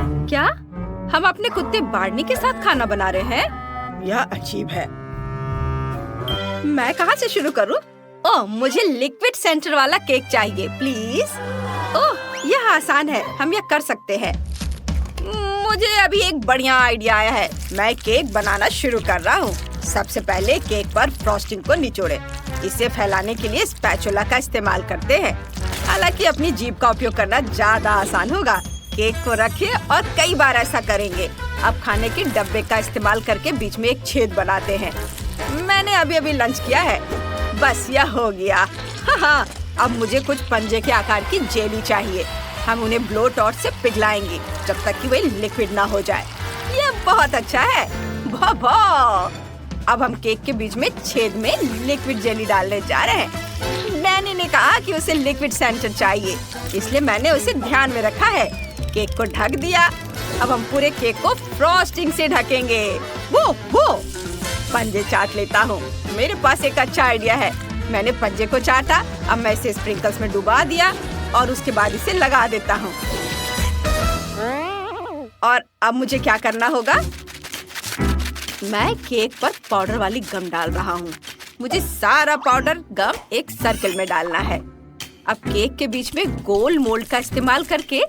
क्या हम अपने कुत्ते बार्नी के साथ खाना बना रहे हैं? यह अजीब है। मैं कहाँ से शुरू करूँ? ओह, मुझे लिक्विड सेंटर वाला केक चाहिए प्लीज। ओह, यह आसान है, हम यह कर सकते हैं। मुझे अभी एक बढ़िया आइडिया आया है। मैं केक बनाना शुरू कर रहा हूँ। सबसे पहले केक पर फ्रॉस्टिंग को निचोड़े। इसे फैलाने के लिए स्पैचुला का इस्तेमाल करते हैं। हालांकि अपनी जीभ का उपयोग करना ज्यादा आसान होगा। केक को रखें और कई बार ऐसा करेंगे। अब खाने के डब्बे का इस्तेमाल करके बीच में एक छेद बनाते हैं। मैंने अभी लंच किया है। बस यह हो गया। हाँ, अब मुझे कुछ पंजे के आकार की जेली चाहिए। हम उन्हें ब्लो टॉर्च से पिघलाएंगे जब तक कि वे लिक्विड ना हो जाए। यह बहुत अच्छा है। अब हम केक के बीच में छेद में लिक्विड जेली डालने जा रहे हैं। डैनी ने कहा कि उसे लिक्विड सेंटर चाहिए, इसलिए मैंने उसे ध्यान में रखा है। केक को ढक दिया। अब हम पूरे केक को फ्रॉस्टिंग से ढकेंगे। वो पंजे चाट लेता हूँ। मेरे पास एक अच्छा आइडिया है। मैंने पंजे को चाटा। अब मैं इसे स्प्रिंकल्स में डुबा दिया और उसके बाद इसे लगा देता हूँ। और अब मुझे क्या करना होगा? मैं केक पर पाउडर वाली गम डाल रहा हूँ। मुझे सारा पाउडर गम एक सर्कल में डालना है। अब केक के बीच में गोल मोल्ड का इस्तेमाल करके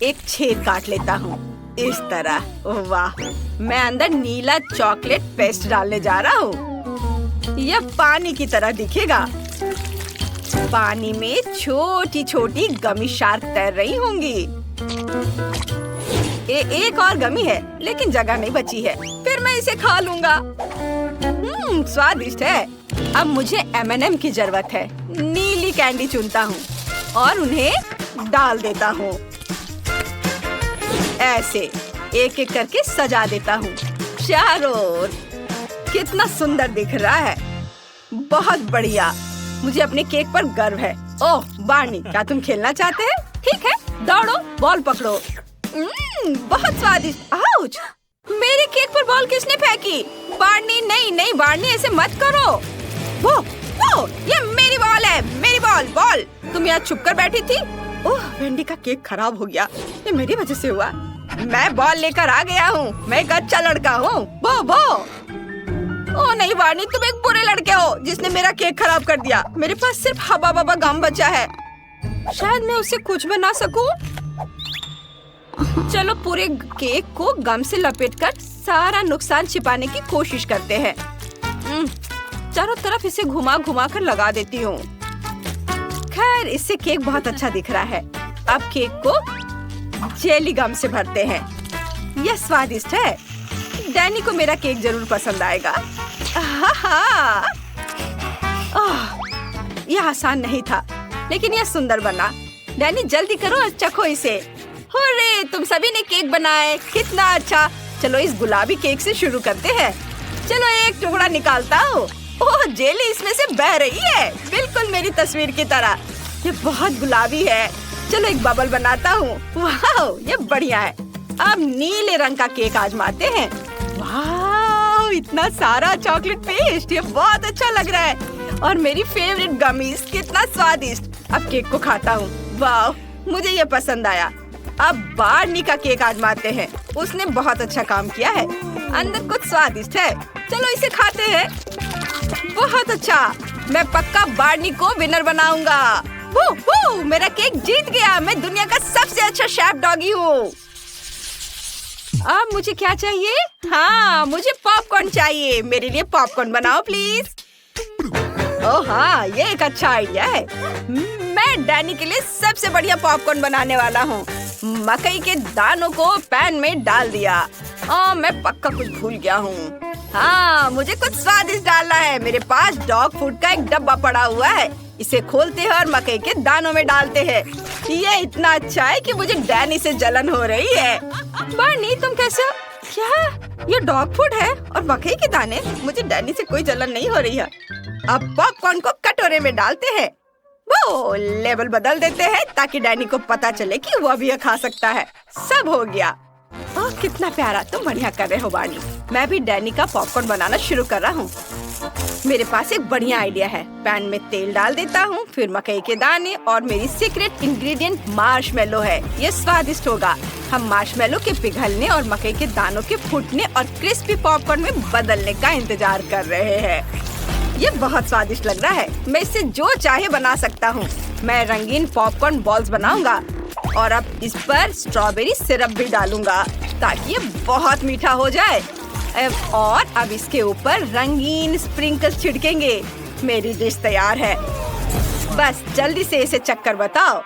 एक छेद काट लेता हूँ, इस तरह। ओह वाह! मैं अंदर नीला चॉकलेट पेस्ट डालने जा रहा हूँ। यह पानी की तरह दिखेगा। पानी में छोटी छोटी गमी शार्क तैर रही होंगी। एक और गमी है, लेकिन जगह नहीं बची है। फिर मैं इसे खा लूंगा। स्वादिष्ट है। अब मुझे M&M की जरूरत है। नीली कैंडी चुनता हूँ और उन्हें डाल देता हूँ। ऐसे एक एक करके सजा देता हूँ चारों ओर। कितना सुंदर दिख रहा है। बहुत बढ़िया। मुझे अपने केक पर गर्व है। ओह बार्नी, क्या तुम खेलना चाहते हैं? ठीक है, दौड़ो, बॉल पकड़ो। बहुत स्वादिष्ट। आउच! मेरे केक पर बॉल किसने फेंकी? बार्नी, नहीं बार्नी, ऐसे मत करो। वो ये मेरी बॉल है। मेरी बॉल। तुम यहाँ छुप कर बैठी थी। ओह, वेंडी का केक खराब हो गया। ये मेरी वजह से हुआ। मैं बॉल लेकर आ गया हूँ। मैं एक अच्छा लड़का हूँ। वो ओह नहीं बार्नी, तुम एक बुरे लड़के हो जिसने मेरा केक खराब कर दिया। मेरे पास सिर्फ हवा बाबा गम बचा है। शायद मैं उसे कुछ बना सकूं। चलो पूरे केक को गम से लपेटकर सारा नुकसान छिपाने की कोशिश करते हैं। चारों तरफ इसे घुमा कर लगा देती हूँ। खैर, इससे केक बहुत अच्छा दिख रहा है। अब केक को जेली गम से भरते हैं। यह स्वादिष्ट है। डैनी को मेरा केक जरूर पसंद आएगा। यह आसान नहीं था, लेकिन यह सुंदर बना। डैनी जल्दी करो और चखो इसे। हुर्रे, तुम सभी ने केक बनाए, कितना अच्छा। चलो इस गुलाबी केक से शुरू करते हैं। चलो एक टुकड़ा निकालता हूँ। ओह, जेली इसमें से बह रही है, बिल्कुल मेरी तस्वीर की तरह। ये बहुत गुलाबी है। चलो एक बबल बनाता हूँ। वाह, ये बढ़िया है। अब नीले रंग का केक आजमाते हैं। वाह, इतना सारा चॉकलेट पेस्ट, ये बहुत अच्छा लग रहा है। और मेरी फेवरेट गमीज, कितना स्वादिष्ट। अब केक को खाता हूँ। वाह, मुझे ये पसंद आया। अब बार्नी का केक आजमाते हैं। उसने बहुत अच्छा काम किया है। अंदर कुछ स्वादिष्ट है। चलो इसे खाते हैं। बहुत अच्छा। मैं पक्का बार्नी को विनर बनाऊंगा। मेरा केक जीत गया। मैं दुनिया का सबसे अच्छा शेफ डॉगी हूँ। अब मुझे क्या चाहिए? हाँ, मुझे पॉपकॉर्न चाहिए। मेरे लिए पॉपकॉर्न बनाओ प्लीज। ओह हाँ, ये एक अच्छा आइडिया है। मैं डैनी के लिए सबसे बढ़िया पॉपकॉर्न बनाने वाला हूँ। मकई के दानों को पैन में डाल दिया। मैं पक्का कुछ भूल गया हूँ। हाँ, मुझे कुछ स्वादिष्ट डालना है। मेरे पास डॉग फूड का एक डब्बा पड़ा हुआ है। इसे खोलते हैं और मकई के दानों में डालते हैं। ये इतना अच्छा है कि मुझे डैनी से जलन हो रही है। बार्नी, तुम कैसे हो? क्या ये डॉग फूड है और मकई के दाने? मुझे डैनी से कोई जलन नहीं हो रही है। अब पॉपकॉर्न को कटोरे में डालते हैं। वो लेवल बदल देते हैं ताकि डैनी को पता चले कि वो भी खा सकता है। सब हो गया। ओह कितना प्यारा, तुम बढ़िया कर रहे हो बार्नी। मैं भी डैनी का पॉपकॉर्न बनाना शुरू कर रहा हूँ। मेरे पास एक बढ़िया आइडिया है। पैन में तेल डाल देता हूँ, फिर मकई के दाने और मेरी सीक्रेट इंग्रेडिएंट मार्शमेलो है। ये स्वादिष्ट होगा। हम मार्शमेलो के पिघलने और मकई के दानों के फूटने और क्रिस्पी पॉपकॉर्न में बदलने का इंतजार कर रहे हैं। ये बहुत स्वादिष्ट लग रहा है। मैं इससे जो चाहे बना सकता हूँ। मैं रंगीन पॉपकॉर्न बॉल्स बनाऊंगा और अब इस पर स्ट्रॉबेरी सिरप भी डालूंगा ताकि ये बहुत मीठा हो जाए। और अब इसके ऊपर रंगीन स्प्रिंकल्स छिड़केंगे। मेरी डिश तैयार है। बस जल्दी से इसे चक्कर बताओ।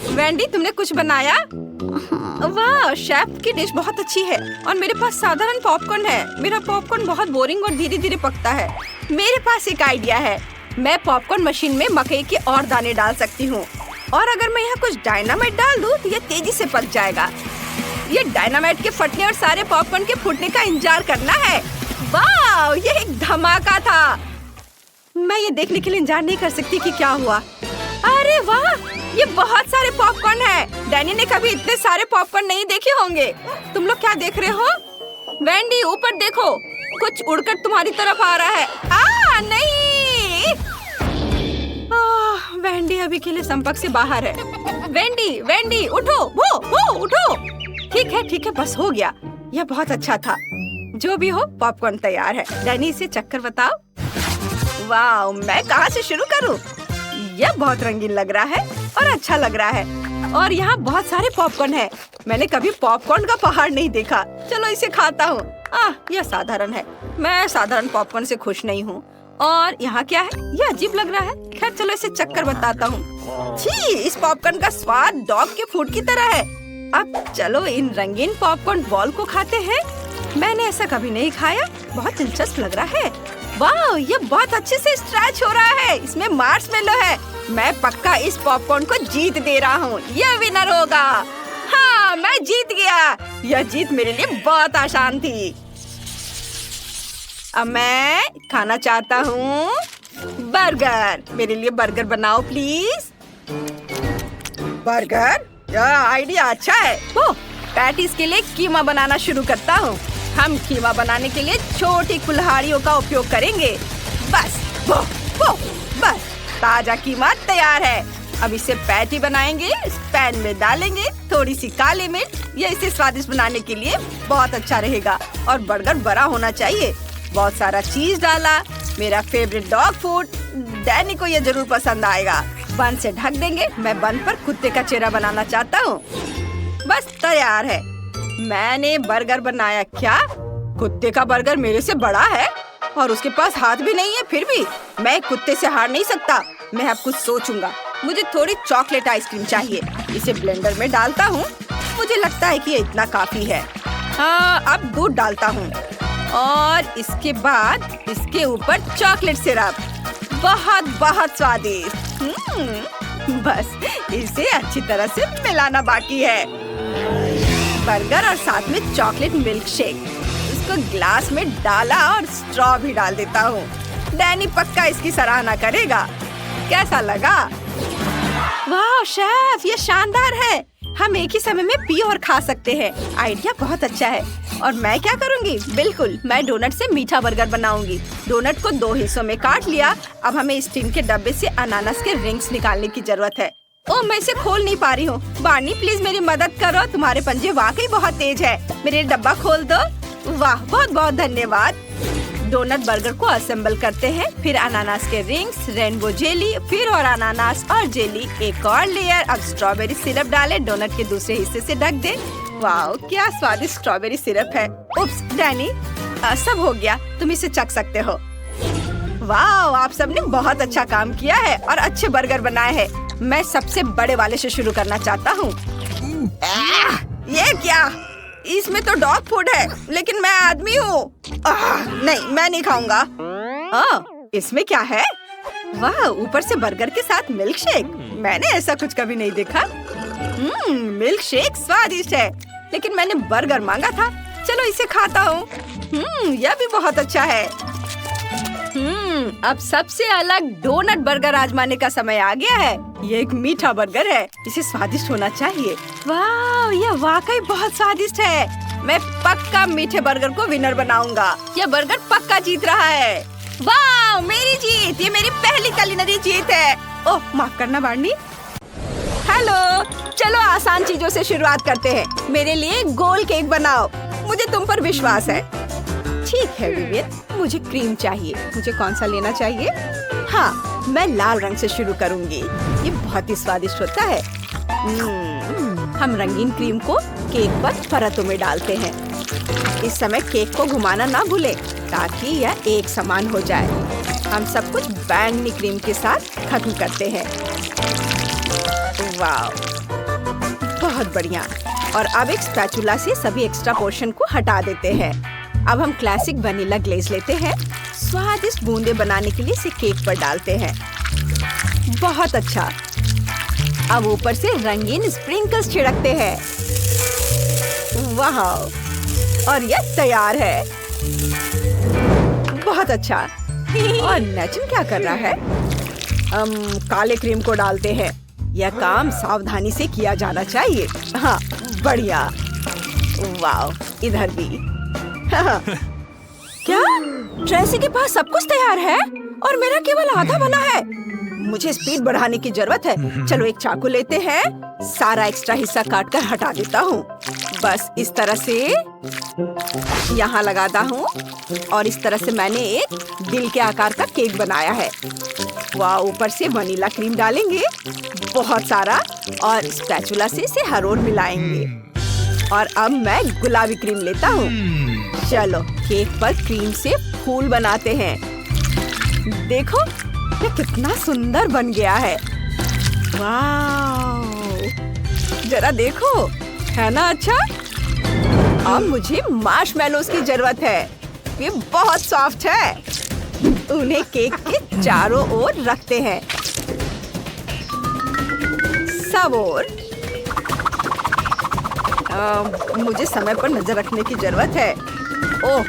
वेंडी, तुमने कुछ बनाया? वाह, शेफ की डिश बहुत अच्छी है और मेरे पास साधारण पॉपकॉर्न है। मेरा पॉपकॉर्न बहुत बोरिंग और धीरे धीरे पकता है। मेरे पास एक आइडिया है। मैं पॉपकॉर्न मशीन में मकई के और दाने डाल सकती हूँ और अगर मैं यहाँ कुछ डायनामाइट डाल दूँ तो ये तेजी से पक जाएगा। ये डायनामाइट के फटने और सारे पॉपकॉर्न के फूटने का इंतजार करना है। वाह, ये एक धमाका था। मैं ये देखने के लिए इंतजार नहीं कर सकती कि क्या हुआ। अरे वाह, ये बहुत सारे पॉपकॉर्न है। डैनी ने कभी इतने सारे पॉपकॉर्न नहीं देखे होंगे। तुम लोग क्या देख रहे हो? वेंडी, ऊपर देखो, कुछ उड़कर तुम्हारी तरफ आ रहा है। नहीं! वेंडी अभी के लिए संपर्क से बाहर है। वेंडी, उठो, वो उठो। ठीक है, बस हो गया। यह बहुत अच्छा था। जो भी हो, पॉपकॉर्न तैयार है। डैनी, इसे चक्कर बताओ। वाह, मैं कहाँ से शुरू करूँ? यह बहुत रंगीन लग रहा है और अच्छा लग रहा है और यहाँ बहुत सारे पॉपकॉर्न है। मैंने कभी पॉपकॉर्न का पहाड़ नहीं देखा। चलो इसे खाता हूँ। यह साधारण है। मैं साधारण पॉपकॉर्न से खुश नहीं हूँ। और यहाँ क्या है? यह अजीब लग रहा है। खैर चलो इसे चक्कर बताता हूँ। छी, इस पॉपकॉर्न का स्वाद डॉग के फूड की तरह है। अब चलो इन रंगीन पॉपकॉर्न बॉल को खाते हैं। मैंने ऐसा कभी नहीं खाया। बहुत दिलचस्प लग रहा है। वाह, ये बहुत अच्छे से स्ट्रेच हो रहा है। इसमें मार्शमेलो है। मैं पक्का इस पॉपकॉर्न को जीत दे रहा हूँ। यह विनर होगा। हाँ, मैं जीत गया। यह जीत मेरे लिए बहुत आसान थी। अब मैं खाना चाहता हूँ बर्गर। मेरे लिए बर्गर बनाओ प्लीज। बर्गर? यह आइडिया अच्छा है। पैटीज के लिए कीमा बनाना शुरू करता हूँ। हम कीमा बनाने के लिए छोटी कुल्हाड़ियों का उपयोग करेंगे। बस ताजा कीमा तैयार है। अब इसे पैटी बनाएंगे। इस पैन में डालेंगे थोड़ी सी काली मिर्च। यह इसे स्वादिष्ट बनाने के लिए बहुत अच्छा रहेगा। और बर्गर बड़ा होना चाहिए। बहुत सारा चीज डाला। मेरा फेवरेट डॉग फूड। डैनी को यह जरूर पसंद आएगा। बन से ढक देंगे। मैं बन पर कुत्ते का चेहरा बनाना चाहता हूँ। बस तैयार है। मैंने बर्गर बनाया। क्या? कुत्ते का बर्गर मेरे से बड़ा है और उसके पास हाथ भी नहीं है। फिर भी मैं कुत्ते से हार नहीं सकता। मैं अब कुछ सोचूंगा। मुझे थोड़ी चॉकलेट आइसक्रीम चाहिए। इसे ब्लेंडर में डालता हूँ। मुझे लगता है कि ये इतना काफी है। हाँ, अब दूध डालता हूँ और इसके बाद इसके ऊपर चॉकलेट सिरप। बहुत स्वादिष्ट। बस इसे अच्छी तरह से मिलाना बाकी है। बर्गर और साथ में चॉकलेट मिल्क शेक। इसको ग्लास में डाला और स्ट्रॉ भी डाल देता हूँ। डैनी पक्का इसकी सराहना करेगा। कैसा लगा? वाह शेफ, ये शानदार है। हम एक ही समय में पी और खा सकते हैं। आइडिया बहुत अच्छा है। और मैं क्या करूँगी? बिल्कुल, मैं डोनट से मीठा बर्गर बनाऊंगी। डोनट को 2 हिस्सों में काट लिया। अब हमें इस टिन के डब्बे से अनानास के रिंग्स निकालने की जरूरत है। ओह, मैं इसे खोल नहीं पा रही हूँ। बार्नी, प्लीज मेरी मदद करो। तुम्हारे पंजे वाकई बहुत तेज है। मेरे डब्बा खोल दो। वाह, बहुत धन्यवाद। डोनट बर्गर को असेंबल करते हैं। फिर अनानास के रिंग्स, रेनबो जेली, फिर और अनानास और जेली, एक और लेयर। अब स्ट्रॉबेरी सिरप डालें। डोनट के दूसरे हिस्से से ढक दें। वाह, क्या स्वादिष्ट स्ट्रॉबेरी सिरप है। उप्स, डैनी, सब हो गया। तुम इसे चख सकते हो। वाह, आप सबने बहुत अच्छा काम किया है और अच्छे बर्गर बनाए हैं। मैं सबसे बड़े वाले से शुरू करना चाहता हूँ। ये क्या? इसमें तो डॉग फूड है, लेकिन मैं आदमी हूँ। नहीं, मैं नहीं खाऊंगा। इसमें क्या है? वाह, ऊपर से बर्गर के साथ मिल्क शेक। मैंने ऐसा कुछ कभी नहीं देखा। मिल्क शेक स्वादिष्ट है, लेकिन मैंने बर्गर मांगा था। चलो इसे खाता हूँ। यह भी बहुत अच्छा है। अब सबसे अलग डोनट बर्गर आजमाने का समय आ गया है। ये एक मीठा बर्गर है। इसे स्वादिष्ट होना चाहिए। वाह, यह वाकई बहुत स्वादिष्ट है। मैं पक्का मीठे बर्गर को विनर बनाऊंगा। यह बर्गर पक्का जीत रहा है। वाह, मेरी जीत! ये मेरी पहली कुलिनरी जीत है। ओह, माफ करना बार्नी। हेलो, चलो आसान चीजों से शुरुआत करते हैं। मेरे लिए गोल केक बनाओ, मुझे तुम पर विश्वास है। ठीक है विवियन, मुझे क्रीम चाहिए। मुझे कौन सा लेना चाहिए? हाँ, मैं लाल रंग से शुरू करूंगी। ये बहुत ही स्वादिष्ट होता है। हम रंगीन क्रीम को केक पर परतों में डालते हैं। इस समय केक को घुमाना ना भूलें ताकि यह एक समान हो जाए। हम सब कुछ बैंगनी क्रीम के साथ खत्म करते हैं। वाह, बहुत बढ़िया। और अब एक स्पैचुला से सभी एक्स्ट्रा पोर्शन को हटा देते हैं। अब हम क्लासिक वनीला ग्लेज लेते हैं। स्वादिष्ट बूंदे बनाने के लिए इसे केक पर डालते हैं। बहुत अच्छा। अब ऊपर से रंगीन स्प्रिंकल्स छिड़कते हैं। वाह, और यह तैयार है। बहुत अच्छा। और नेचन क्या कर रहा है? काले क्रीम को डालते हैं। यह काम सावधानी से किया जाना चाहिए। हाँ, बढ़िया। वाह, इधर भी। क्या ट्रेसी के पास सब कुछ तैयार है और मेरा केवल आधा बना है? मुझे स्पीड बढ़ाने की जरूरत है। चलो एक चाकू लेते हैं। सारा एक्स्ट्रा हिस्सा काट कर हटा देता हूँ। बस इस तरह से यहाँ लगाता हूँ और इस तरह से मैंने एक दिल के आकार का केक बनाया है। वाह, ऊपर से वनीला क्रीम डालेंगे बहुत सारा और स्पैचुला से इसे हर ओर मिलाएंगे। और अब मैं गुलाबी क्रीम लेता हूँ। चलो केक पर क्रीम से फूल बनाते हैं। देखो ये कितना सुंदर बन गया है। वाह, जरा देखो, है ना अच्छा? अब मुझे मार्शमेलोज की जरूरत है। ये बहुत सॉफ्ट है। उन्हें केक के चारों ओर रखते हैं। सब ओर। मुझे समय पर नजर रखने की जरूरत है। ओह,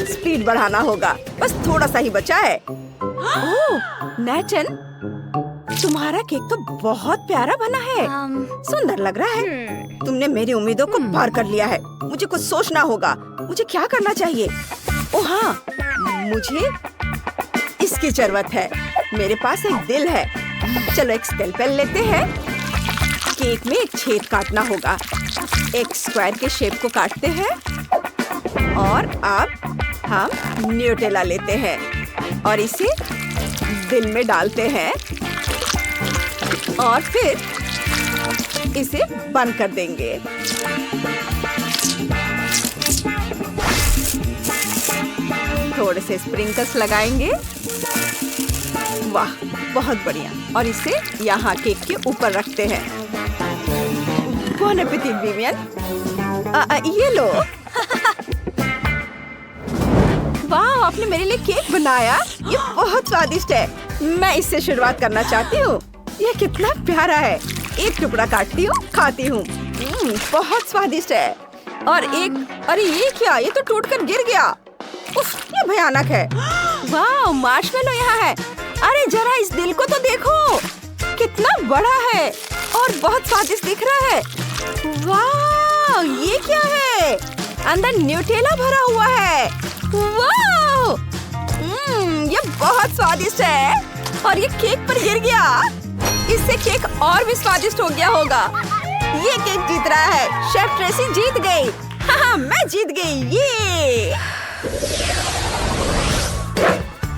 स्पीड बढ़ाना होगा। बस थोड़ा सा ही बचा है। ओह, नेटन, तुम्हारा केक तो बहुत प्यारा बना है। सुंदर लग रहा है। तुमने मेरी उम्मीदों को पार कर लिया है। मुझे कुछ सोचना होगा। मुझे क्या करना चाहिए? ओह हाँ, मुझे इसकी जरूरत है। मेरे पास एक दिल है। चलो एक स्केलपेल लेते हैं। केक में एक छेद काटना होगा। एक स्क्वायर के शेप को काटते हैं और अब हम न्यूटेला लेते हैं और इसे दिल में डालते हैं और फिर इसे बंद कर देंगे। थोड़े से स्प्रिंकल्स लगाएंगे। वाह, बहुत बढ़िया। और इसे यहाँ केक के ऊपर रखते हैं। बॉन एपेटिट विवियन। ये लो। वाह, आपने मेरे लिए केक बनाया। ये बहुत स्वादिष्ट है। मैं इससे शुरुआत करना चाहती हूँ। ये कितना प्यारा है। एक टुकड़ा काटती हूँ, खाती हूँ। बहुत स्वादिष्ट है। और एक, अरे ये क्या? ये तो टूटकर गिर गया। उफ, ये भयानक है। वाह, मार्शमेलो यहाँ है। अरे जरा इस दिल को तो देखो, कितना बड़ा है और बहुत स्वादिष्ट दिख रहा है। वाह, ये क्या है? अंदर न्यूटेला भरा हुआ है। वाह, ये बहुत स्वादिष्ट है और ये केक पर गिर गया। इससे केक और भी स्वादिष्ट हो गया होगा। ये केक जीत रहा है। शेफ ट्रेसी जीत गई। हाँ, मैं जीत गई।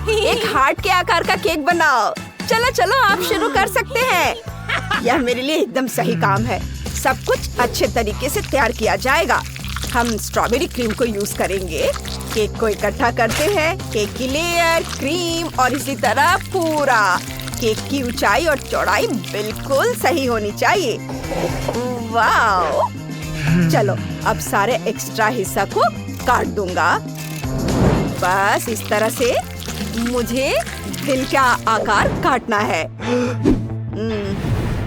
ये एक हार्ट के आकार का केक बनाओ। चलो चलो, आप शुरू कर सकते हैं। यह मेरे लिए एकदम सही काम है। सब कुछ अच्छे तरीके से तैयार किया जाएगा। हम स्ट्रॉबेरी क्रीम को यूज करेंगे। केक को इकट्ठा करते हैं। केक की लेयर, क्रीम और इसी तरह पूरा। केक की ऊंचाई और चौड़ाई बिल्कुल सही होनी चाहिए। वाह, चलो अब सारे एक्स्ट्रा हिस्सा को काट दूंगा। बस इस तरह से मुझे दिल का आकार काटना है।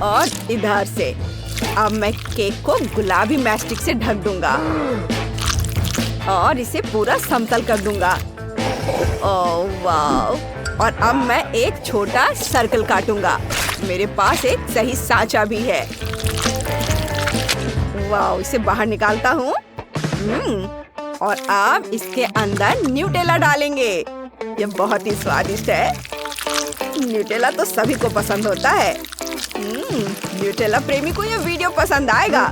और इधर से अब मैं केक को गुलाबी मैस्टिक से ढक दूंगा और इसे पूरा समतल कर दूंगा। ओह वाह, और अब मैं एक छोटा सर्कल काटूंगा। मेरे पास एक सही सांचा भी है। वाह, इसे बाहर निकालता हूँ। और अब इसके अंदर न्यूटेला डालेंगे। ये बहुत ही स्वादिष्ट है। न्यूटेला तो सभी को पसंद होता है। न्यूटेला प्रेमी को ये वीडियो पसंद आएगा।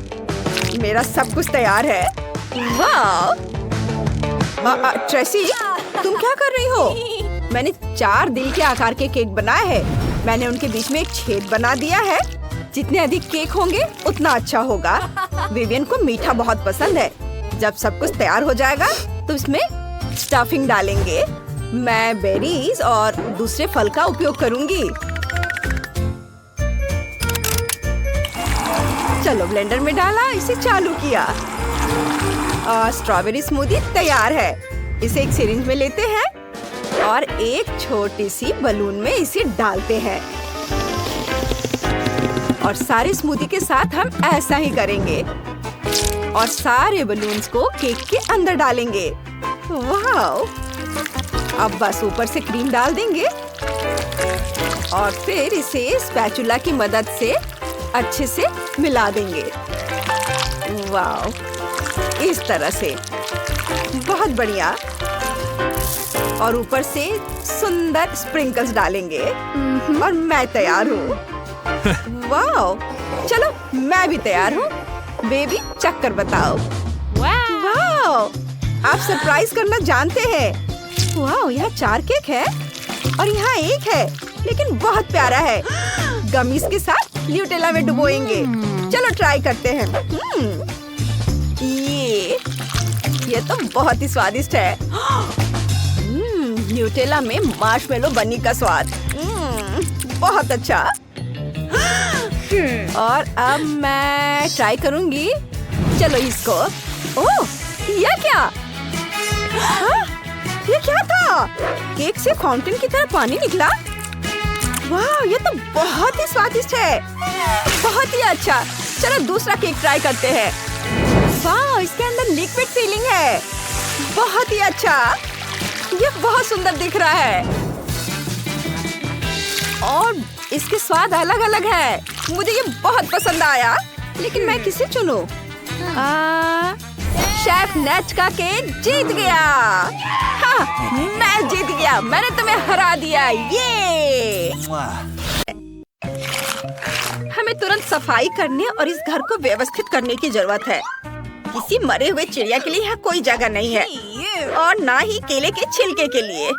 मेरा सब कुछ तैयार है। वाह! ट्रेसी, तुम क्या कर रही हो? मैंने 4 दिल के आकार के केक बनाए हैं। मैंने उनके बीच में एक छेद बना दिया है। जितने अधिक केक होंगे उतना अच्छा होगा। विवियन को मीठा बहुत पसंद है। जब सब कुछ तैयार हो जाएगा तो इसमें स्टफिंग डालेंगे। मैं बेरीज और दूसरे फल का उपयोग करूंगी। चलो ब्लेंडर में डाला, इसे चालू किया। स्ट्रॉबेरी स्मूदी तैयार है। इसे एक सिरिंज में लेते हैं और एक छोटी सी बलून में इसे डालते हैं। और सारे स्मूदी के साथ हम ऐसा ही करेंगे और सारे बलून्स को केक के अंदर डालेंगे। वाह! अब बस ऊपर से क्रीम डाल देंगे और फिर इसे स्पैचुला की मदद से अच्छे से मिला देंगे। वाह! इस तरह से बहुत बढ़िया। और ऊपर से सुंदर स्प्रिंकल्स डालेंगे और मैं तैयार हूँ। वाह! चलो मैं भी तैयार हूँ। बेबी चक्कर बताओ। वाह! आप सरप्राइज करना जानते हैं। वाह! यहाँ 4 केक है और यहाँ 1 है, लेकिन बहुत प्यारा है। गमीज के साथ न्यूटेला में डुबोएंगे। चलो ट्राई करते हैं। ये तो बहुत ही स्वादिष्ट है। न्यूटेला में मार्शमेलो बनी का स्वाद। बहुत अच्छा। और अब मैं ट्राई करूंगी। चलो इसको। ओह, ये क्या? हाँ, ये क्या था? केक से फाउंटेन की तरह पानी निकला। वाह, ये तो बहुत ही स्वादिष्ट है। बहुत ही अच्छा। चलो दूसरा केक ट्राई करते हैं। वाह, इसके अंदर लिक्विड फीलिंग है। बहुत ही अच्छा। ये बहुत सुंदर दिख रहा है और इसके स्वाद अलग अलग है। मुझे ये बहुत पसंद आया, लेकिन मैं किसे चुनूं? शेफ नेच का केक जीत गया। हाँ, मैं जीत गया। मैंने तुम्हें हरा दिया। ये हमें तुरंत सफाई करने और इस घर को व्यवस्थित करने की जरूरत है। किसी मरे हुए चिड़िया के लिए यहाँ कोई जगह नहीं है और ना ही केले के छिलके के लिए।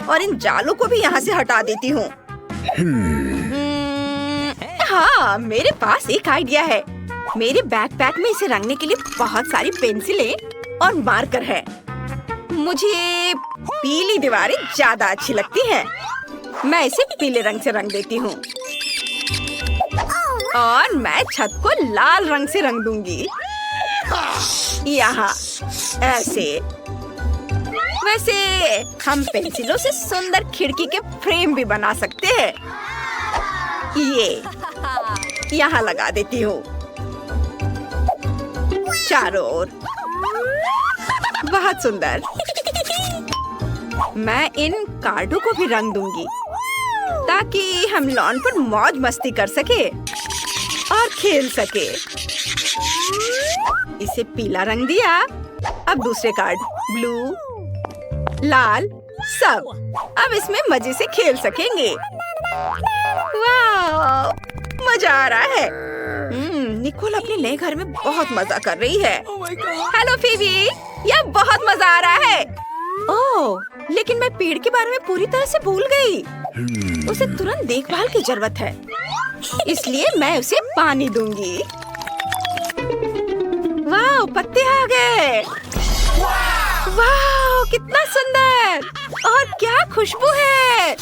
और इन जालों को भी यहाँ से हटा देती हूँ। हाँ, मेरे पास एक आइडिया है। मेरे बैकपैक में इसे रंगने के लिए बहुत सारी पेंसिलें और मार्कर है। मुझे पीली दीवारें ज्यादा अच्छी लगती हैं। मैं इसे पीले रंग से रंग देती हूँ और मैं छत को लाल रंग से रंग दूंगी। यहाँ ऐसे। वैसे हम पेंसिलों से सुंदर खिड़की के फ्रेम भी बना सकते हैं। ये यहाँ लगा देती हूँ चारों ओर। बहुत सुंदर। मैं इन कार्डों को भी रंग दूंगी ताकि हम लॉन पर मौज मस्ती कर सके और खेल सके। इसे पीला रंग दिया। अब दूसरे कार्ड ब्लू, लाल, सब। अब इसमें मजे से खेल सकेंगे। वाह, मजा आ रहा है। निकोल अपने नए घर में बहुत मजा कर रही है। हेलो फीबी, यह बहुत मजा आ रहा है। ओह, लेकिन मैं पेड़ के बारे में पूरी तरह से भूल गई। उसे तुरंत देखभाल की जरूरत है, इसलिए मैं उसे पानी दूंगी। वाह, पत्ते आ गए। वाह, कितना सुंदर और क्या खुशबू है।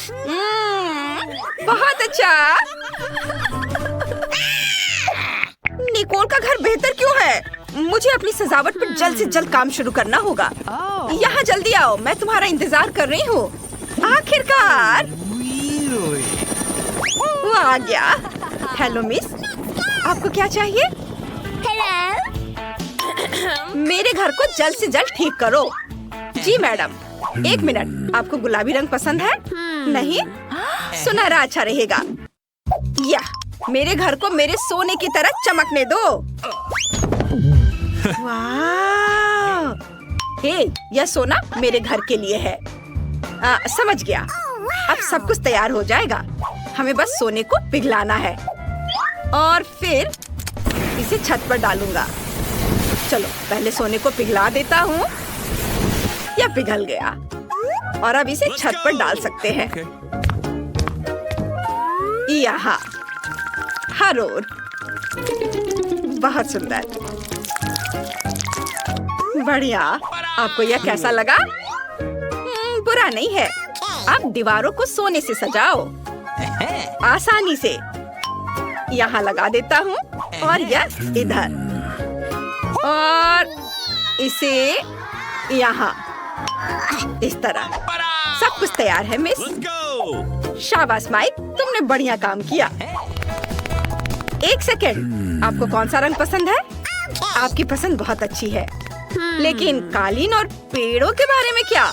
बहुत अच्छा। निकोल का घर बेहतर क्यों है? मुझे अपनी सजावट पर जल्द से जल्द काम शुरू करना होगा। यहाँ जल्दी आओ, मैं तुम्हारा इंतजार कर रही हूँ। आखिरकार वो आ गया। हेलो मिस, आपको क्या चाहिए? हेलो। मेरे घर को जल्द से जल्द ठीक करो। जी मैडम। 1 मिनट, आपको गुलाबी रंग पसंद है? नहीं, सुनहरा अच्छा रहेगा। या मेरे घर को मेरे सोने की तरह चमकने दो। वाह! हे, यह सोना मेरे घर के लिए है। समझ गया। अब सब कुछ तैयार हो जाएगा। हमें बस सोने को पिघलाना है और फिर इसे छत पर डालूंगा। चलो पहले सोने को पिघला देता हूँ। यह पिघल गया और अब इसे छत पर डाल सकते हैं। यहाँ हर ओर। बहुत सुंदर, बढ़िया। आपको यह कैसा लगा? बुरा नहीं है। अब दीवारों को सोने से सजाओ आसानी से। यहाँ लगा देता हूँ और यह इधर और इसे यहाँ, इस तरह। सब कुछ तैयार है मिस। शाबाश माइक, तुमने बढ़िया काम किया। एक सेकेंड, आपको कौन सा रंग पसंद है? आपकी पसंद बहुत अच्छी है, लेकिन कालीन और पेड़ों के बारे में क्या?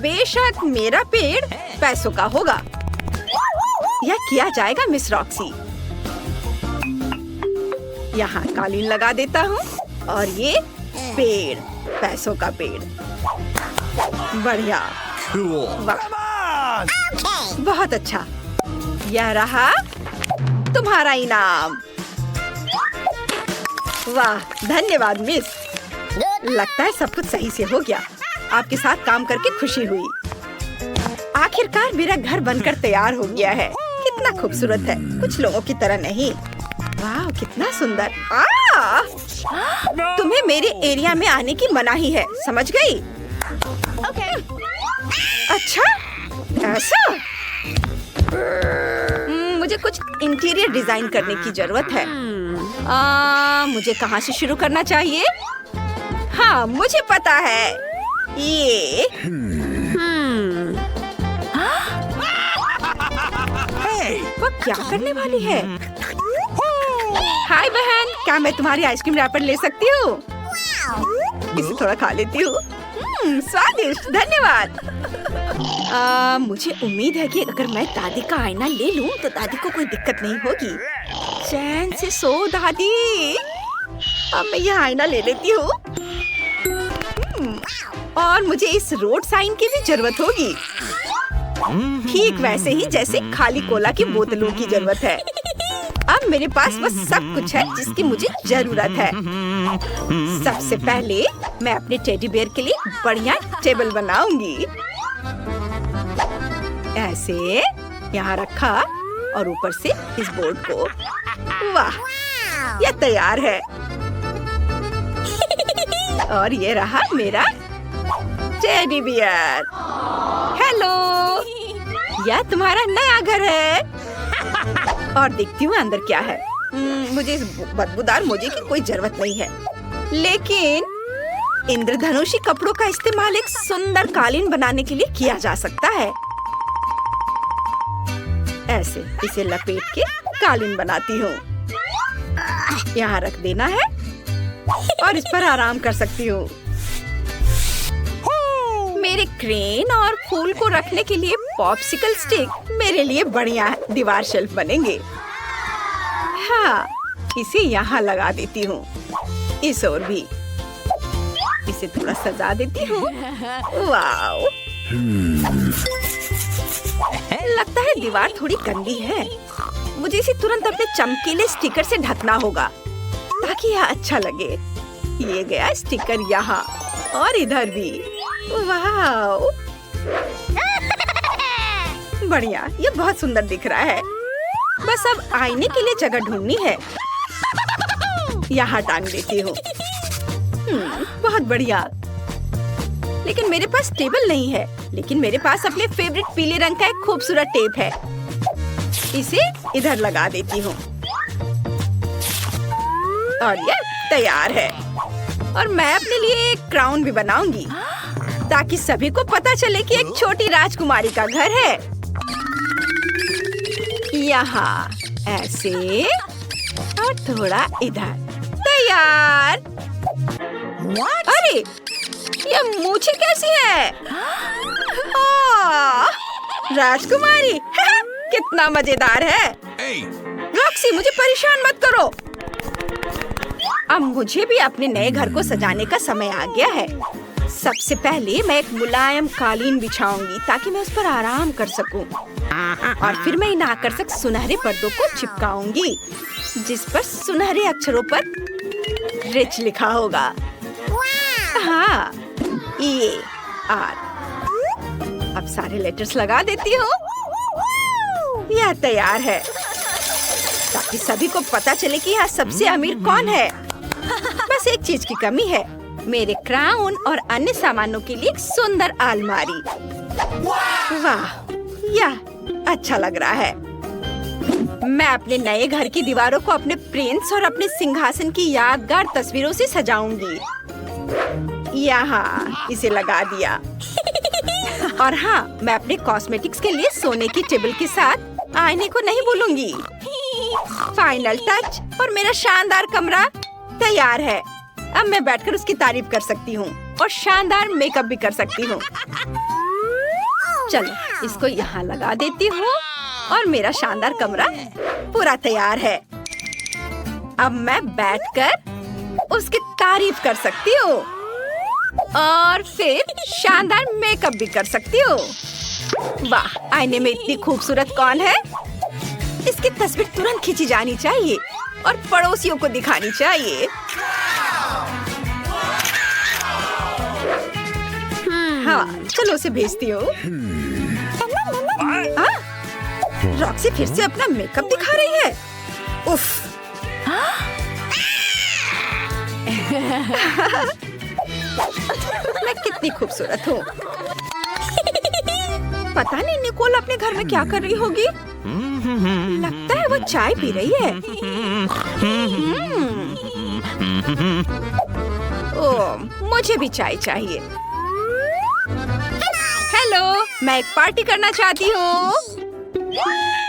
बेशक मेरा पेड़ पैसों का होगा। यह किया जाएगा मिस रॉक्सी। यहाँ कालीन लगा देता हूँ और ये पेड़, पैसों का पेड़। बढ़िया, वाह, बहुत अच्छा। यह रहा तुम्हारा इनाम। वाह, धन्यवाद मिस। लगता है सब कुछ सही से हो गया। आपके साथ काम करके खुशी हुई। आखिरकार मेरा घर बनकर तैयार हो गया है। कितना खूबसूरत है, कुछ लोगों की तरह नहीं। वाह, कितना सुंदर। तुम्हें मेरे एरिया में आने की मनाही है, समझ गई? अच्छा, ऐसा? मुझे कुछ इंटीरियर डिजाइन करने की जरूरत है। मुझे कहाँ से शुरू करना चाहिए? हाँ, मुझे पता है। ये वो क्या करने वाली है? हाय बहन, क्या मैं तुम्हारी आइसक्रीम रैपर ले सकती हूँ? इसे थोड़ा खा लेती हूँ। स्वादिष्ट, धन्यवाद। मुझे उम्मीद है कि अगर मैं दादी का आईना ले लूं तो दादी को कोई दिक्कत नहीं होगी। चैन से सो दादी। अब मैं यह आईना ले लेती हूँ। और मुझे इस रोड साइन की भी जरूरत होगी, ठीक वैसे ही जैसे खाली कोला की बोतलों की जरूरत है। अब मेरे पास बस सब कुछ है जिसकी मुझे जरूरत है। सबसे पहले मैं अपने टेडी बेयर के लिए बढ़िया टेबल बनाऊंगी। ऐसे यहाँ रखा और ऊपर से इस बोर्ड को। वाह, यह तैयार है। और ये रहा मेरा टेडी बियर। हेलो, यह तुम्हारा नया घर है। और देखती हूँ अंदर क्या है। मुझे इस बदबूदार मोजे की कोई जरूरत नहीं है, लेकिन इंद्रधनुषी कपड़ों का इस्तेमाल एक सुंदर कालीन बनाने के लिए किया जा सकता है। ऐसे इसे लपेट के कालीन बनाती हूँ। यहाँ रख देना है और इस पर आराम कर सकती हूँ। मेरे क्रेन और फूल को रखने के लिए पॉप्सिकल स्टिक मेरे लिए बढ़िया दीवार शेल्फ बनेंगे। हाँ, इसे यहाँ लगा देती हूँ। इस ओर भी इसे थोड़ा सजा देती हूँ। वाव, लगता है दीवार थोड़ी गंदी है। मुझे इसे तुरंत अपने चमकीले स्टिकर से ढकना होगा ताकि यह अच्छा लगे। ये गया स्टिकर यहाँ और इधर भी। वाव, बढ़िया, ये बहुत सुंदर दिख रहा है। बस अब आईने के लिए जगह ढूंढनी है। यहाँ टांग देती हूँ। बहुत बढ़िया। लेकिन मेरे पास टेबल नहीं है, लेकिन मेरे पास अपने फेवरेट पीले रंग का एक खूबसूरत टेप है। इसे इधर लगा देती हूँ और ये तैयार है। और मैं अपने लिए एक क्राउन भी बनाऊंगी ताकि सभी को पता चले कि एक छोटी राजकुमारी का घर है। यहाँ ऐसे और थोड़ा इधर। तैयार। अरे, ये मूछें कैसी है? राजकुमारी। कितना मजेदार है। रॉक्सी, मुझे परेशान मत करो। अब मुझे भी अपने नए घर को सजाने का समय आ गया है। सबसे पहले मैं एक मुलायम कालीन बिछाऊंगी ताकि मैं उस पर आराम कर सकूं। और फिर मैं इन आकर्षक सुनहरे पर्दों को चिपकाऊंगी जिस पर सुनहरे अक्षरों पर रिच लिखा होगा। हाँ, EAR। अब सारे लेटर्स लगा देती हूँ। यह तैयार है ताकि सभी को पता चले कि यहाँ सबसे अमीर कौन है। बस एक चीज की कमी है, मेरे क्राउन और अन्य सामानों के लिए एक सुंदर अलमारी। वाह, यह अच्छा लग रहा है। मैं अपने नए घर की दीवारों को अपने प्रिंस और अपने सिंहासन की यादगार तस्वीरों से सजाऊंगी। यहाँ इसे लगा दिया। और हाँ, मैं अपने कॉस्मेटिक्स के लिए सोने की टेबल के साथ आईने को नहीं भूलूंगी। फाइनल टच और मेरा शानदार कमरा तैयार है। अब मैं बैठकर उसकी तारीफ कर सकती हूँ और शानदार मेकअप भी कर सकती हूँ। चलो इसको यहाँ लगा देती हूँ और मेरा शानदार कमरा पूरा तैयार है। अब मैं बैठकर उसकी तारीफ कर सकती हूँ और फिर शानदार मेकअप भी कर सकती हूँ। वाह, आईने में इतनी खूबसूरत कौन है? इसकी तस्वीर तुरंत खींची जानी चाहिए और पड़ोसियों को दिखानी चाहिए। हाँ, चलो उसे भेजती हूँ। रॉक्सी फिर से अपना मेकअप दिखा रही है। उफ। मैं कितनी खूबसूरत हूँ। पता नहीं निकोल अपने घर में क्या कर रही होगी। लगता है वो चाय पी रही है। ओह, मुझे भी चाय चाहिए। हेलो, मैं एक पार्टी करना चाहती हूँ।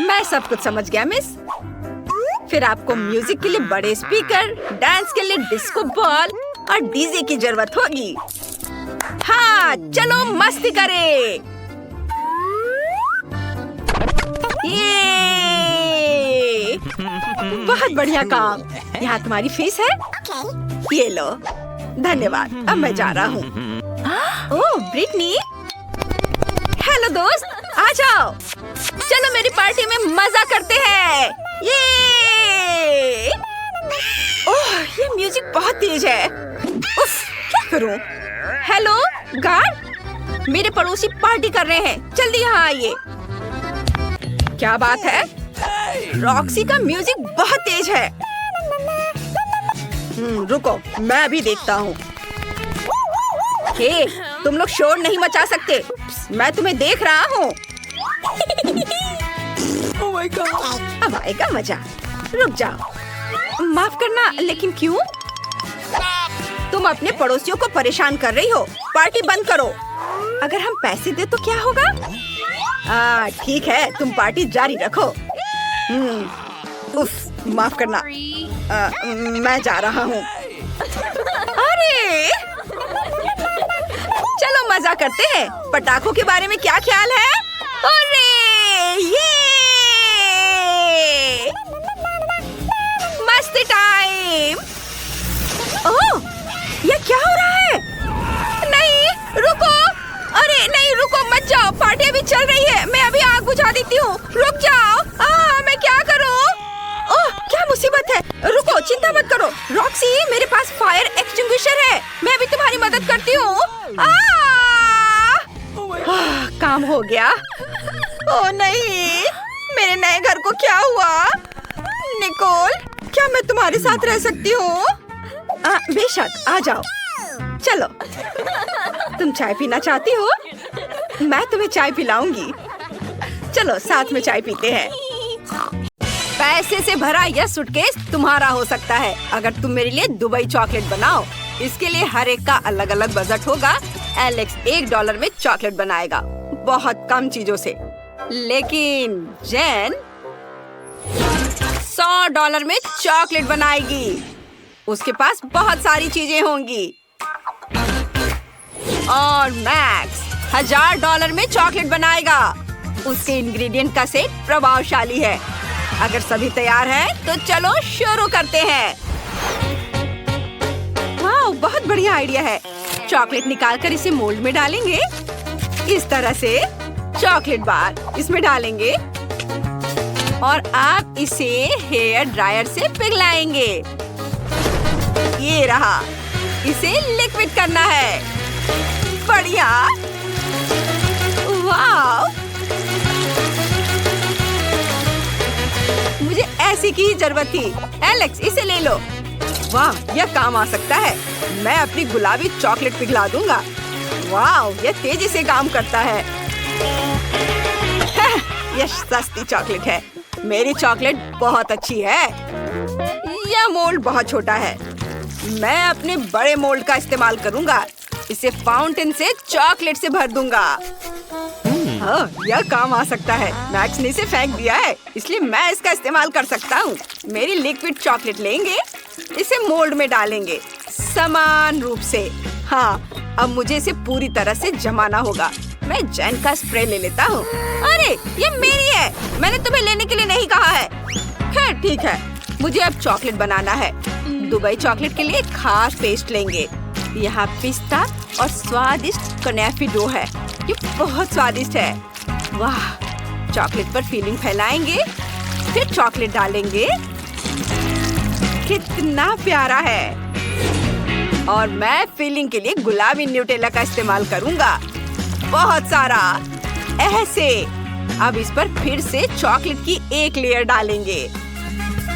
मैं सब कुछ समझ गया मिस। फिर आपको म्यूजिक के लिए बड़े स्पीकर, डांस के लिए डिस्को बॉल और डीजे की जरूरत होगी। हाँ, चलो मस्ती करें। ये बहुत बढ़िया काम। यहाँ तुम्हारी फीस है। ये लो। धन्यवाद। अब मैं जा रहा हूँ। ओह, ब्रिटनी। हेलो दोस्त, आ जाओ। चलो मेरी पार्टी में मजा करते हैं। ये ओह, ये म्यूजिक बहुत तेज है। उफ, क्या करूं? हेलो गार्ड, मेरे पड़ोसी पार्टी कर रहे हैं। जल्दी यहाँ आइए। क्या बात है? रॉक्सी का म्यूजिक बहुत तेज है। रुको, मैं अभी देखता हूँ। हे, तुम लोग शोर नहीं मचा सकते। मैं तुम्हें देख रहा हूँ। Oh my God! अब आएगा मजा। रुक जाओ। माफ करना, लेकिन क्यों? तुम अपने पड़ोसियों को परेशान कर रही हो। पार्टी बंद करो। अगर हम पैसे दे तो क्या होगा? ठीक है, तुम पार्टी जारी रखो। उफ, माफ करना। मैं जा रहा हूँ। अरे, चलो मजा करते हैं। पटाखों के बारे में क्या ख्याल है? अरे, ये मस्ती टाइम। ओह, ये क्या हो रहा है? नहीं, रुको। अरे नहीं, रुको मत जाओ। पार्टी अभी चल रही है। मैं अभी आग बुझा देती हूँ। रुक जाओ। मैं क्या करूँ? ओह, क्या मुसीबत है। रुको, चिंता मत करो। रॉक्सी, मेरे पास फायर एक्सटिंग्विशर है। मैं अभी तुम्हारी मदद करती हूँ। काम हो गया। ओह नहीं, मेरे नए घर को क्या हुआ? निकोल, क्या मैं तुम्हारे साथ रह सकती हूँ? बेशक, आ जाओ। चलो, तुम चाय पीना चाहती हो? मैं तुम्हें चाय पिलाऊंगी। चलो साथ में चाय पीते हैं। पैसे से भरा यह सूटकेस तुम्हारा हो सकता है अगर तुम मेरे लिए दुबई चॉकलेट बनाओ। इसके लिए हर एक का अलग अलग बजट होगा। एलेक्स $1 में चॉकलेट बनाएगा, बहुत कम चीजों से। लेकिन जेन $100 में चॉकलेट बनाएगी। उसके पास बहुत सारी चीजें होंगी। और मैक्स $1000 में चॉकलेट बनाएगा। उसके इंग्रेडिएंट का सेट प्रभावशाली है। अगर सभी तैयार हैं, तो चलो शुरू करते हैं। बहुत बढ़िया आइडिया है। चॉकलेट निकालकर इसे मोल्ड में डालेंगे। इस तरह से चॉकलेट बार इसमें डालेंगे और आप इसे हेयर ड्रायर से पिघलाएंगे। ये रहा, इसे लिक्विड करना है। बढ़िया, वाह, मुझे ऐसी की जरूरत थी। एलेक्स, इसे ले लो। वाह, यह काम आ सकता है। मैं अपनी गुलाबी चॉकलेट पिघला दूंगा। वाह, यह तेजी से काम करता है। यह सस्ती चॉकलेट है। मेरी चॉकलेट बहुत अच्छी है। यह मोल्ड बहुत छोटा है। मैं अपने बड़े मोल्ड का इस्तेमाल करूंगा। इसे फाउंटेन से चॉकलेट से भर दूंगा। हाँ, यह काम आ सकता है। मैक्स ने इसे फेंक दिया है, इसलिए मैं इसका इस्तेमाल कर सकता हूँ। मेरी लिक्विड चॉकलेट लेंगे, इसे मोल्ड में डालेंगे समान रूप से। हाँ, अब मुझे इसे पूरी तरह से जमाना होगा। मैं जैन का स्प्रे ले लेता हूँ। अरे, ये मेरी है। मैंने तुम्हें लेने के लिए नहीं कहा है। खैर ठीक है, मुझे अब चॉकलेट बनाना है। दुबई चॉकलेट के लिए खास पेस्ट लेंगे। यहाँ पिस्ता और स्वादिष्ट कनेफी डो है। ये बहुत स्वादिष्ट है। वाह, चॉकलेट पर फीलिंग फैलाएंगे, फिर चॉकलेट डालेंगे। कितना प्यारा है। और मैं फीलिंग के लिए गुलाबी न्यूटेला का इस्तेमाल करूंगा, बहुत सारा, ऐसे। अब इस पर फिर से चॉकलेट की एक लेयर डालेंगे।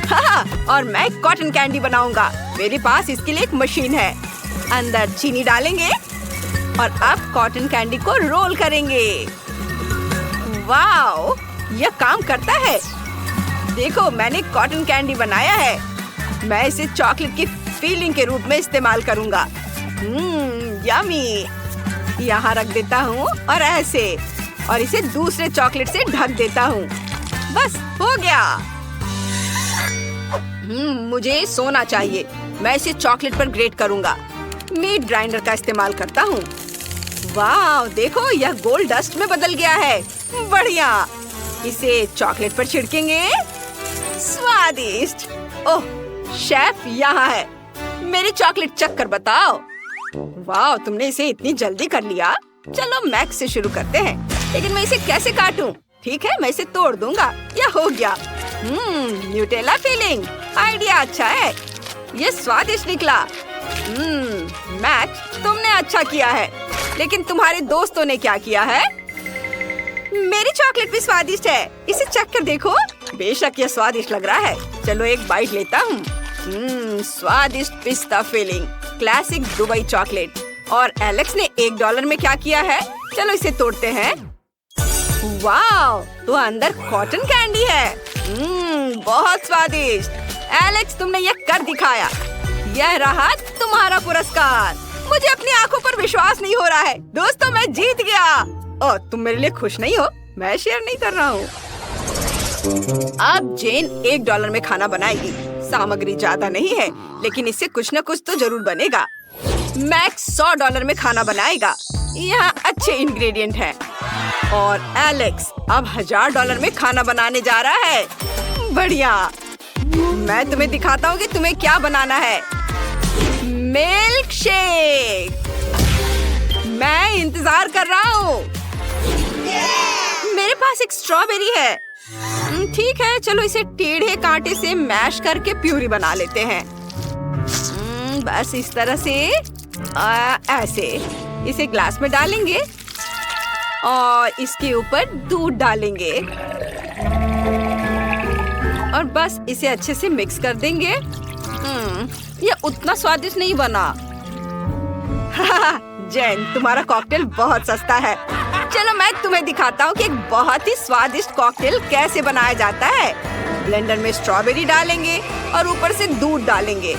हाँ, और मैं कॉटन कैंडी बनाऊंगा। मेरे पास इसके लिए एक मशीन है। अंदर चीनी डालेंगे और अब कॉटन कैंडी को रोल करेंगे। वाओ, यह काम करता है। देखो, मैंने कॉटन कैंडी बनाया है। मैं इसे चॉकलेट की फीलिंग के रूप में इस्तेमाल करूंगा। यम्मी। यहाँ रख देता हूँ और ऐसे, और इसे दूसरे चॉकलेट से ढक देता हूँ। बस हो गया। मुझे सोना चाहिए। मैं इसे चॉकलेट पर ग्रेट करूंगा। मीट ग्राइंडर का इस्तेमाल करता हूँ। वाह, देखो, यह गोल्ड डस्ट में बदल गया है। बढ़िया, इसे चॉकलेट पर छिड़केंगे। स्वादिष्ट। ओह, शेफ यहाँ है। मेरी चॉकलेट चख कर बताओ। वाह, तुमने इसे इतनी जल्दी कर लिया। चलो मैक्स से शुरू करते हैं। लेकिन मैं इसे कैसे काटूं? ठीक है, मैं इसे तोड़ दूंगा। यह हो गया। Nutella feeling. आइडिया अच्छा है। ये स्वादिष्ट निकला। मैक्स, तुमने अच्छा किया है। लेकिन तुम्हारे दोस्तों ने क्या किया है? मेरी चॉकलेट भी स्वादिष्ट है। इसे चख कर देखो। बेशक यह स्वादिष्ट लग रहा है। चलो एक बाइट लेता हूँ। स्वादिष्ट पिस्ता फीलिंग, क्लासिक दुबई चॉकलेट। और एलेक्स ने $1 में क्या किया है? चलो इसे तोड़ते हैं। वाह, तो अंदर कॉटन कैंडी है। बहुत स्वादिष्ट। एलेक्स, तुमने यह कर दिखाया। यह रहा तुम्हारा पुरस्कार। मुझे अपनी आंखों पर विश्वास नहीं हो रहा है। दोस्तों, मैं जीत गया। ओह, तुम मेरे लिए खुश नहीं हो? मैं शेयर नहीं कर रहा हूँ। अब जेन $1 में खाना बनाएगी। सामग्री ज्यादा नहीं है, लेकिन इससे कुछ न कुछ तो जरूर बनेगा। मैक्स $100 में खाना बनाएगा। यहाँ अच्छे इंग्रेडिएंट हैं। और एलेक्स अब $1000 में खाना बनाने जा रहा है। बढ़िया। मैं तुम्हें दिखाता हूँ कि तुम्हें क्या बनाना है। Milk shake. मैं इंतजार कर रहा हूँ। मेरे पास एक स्ट्रॉबेरी है। ठीक है, चलो इसे टेढ़े कांटे से मैश करके प्यूरी बना लेते हैं। बस इस तरह से, ऐसे। इसे ग्लास में डालेंगे और इसके ऊपर दूध डालेंगे और बस इसे अच्छे से मिक्स कर देंगे। ये उतना स्वादिष्ट नहीं बना। जेन, तुम्हारा कॉकटेल बहुत सस्ता है। चलो मैं तुम्हें दिखाता हूँ कि एक बहुत ही स्वादिष्ट कॉकटेल कैसे बनाया जाता है। ब्लेंडर में स्ट्रॉबेरी डालेंगे और ऊपर से दूध डालेंगे।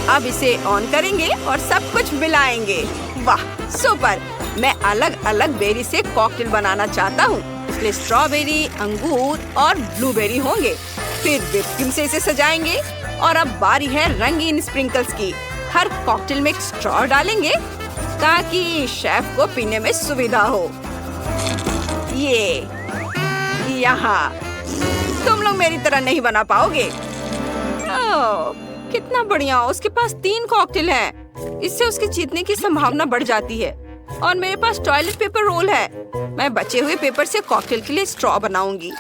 अब इसे ऑन करेंगे और सब कुछ मिलाएंगे। वाह, सुपर। मैं अलग अलग बेरी से कॉकटेल बनाना चाहता हूँ, इसलिए स्ट्रॉबेरी, अंगूर और ब्लूबेरी होंगे। फिर व्हिप क्रीम से इसे सजाएंगे। और अब बारी है रंगीन स्प्रिंकल्स की। हर कॉकटेल में एक स्ट्रॉ डालेंगे ताकि शेफ को पीने में सुविधा हो। ये यहाँ तुम लोग मेरी तरह नहीं बना पाओगे। ओह, कितना बढ़िया। उसके पास 3 कॉकटेल हैं। इससे उसके जीतने की संभावना बढ़ जाती है। और मेरे पास टॉयलेट पेपर रोल है। मैं बचे हुए पेपर से कॉकटेल के लिए स्ट्रॉ बनाऊंगी।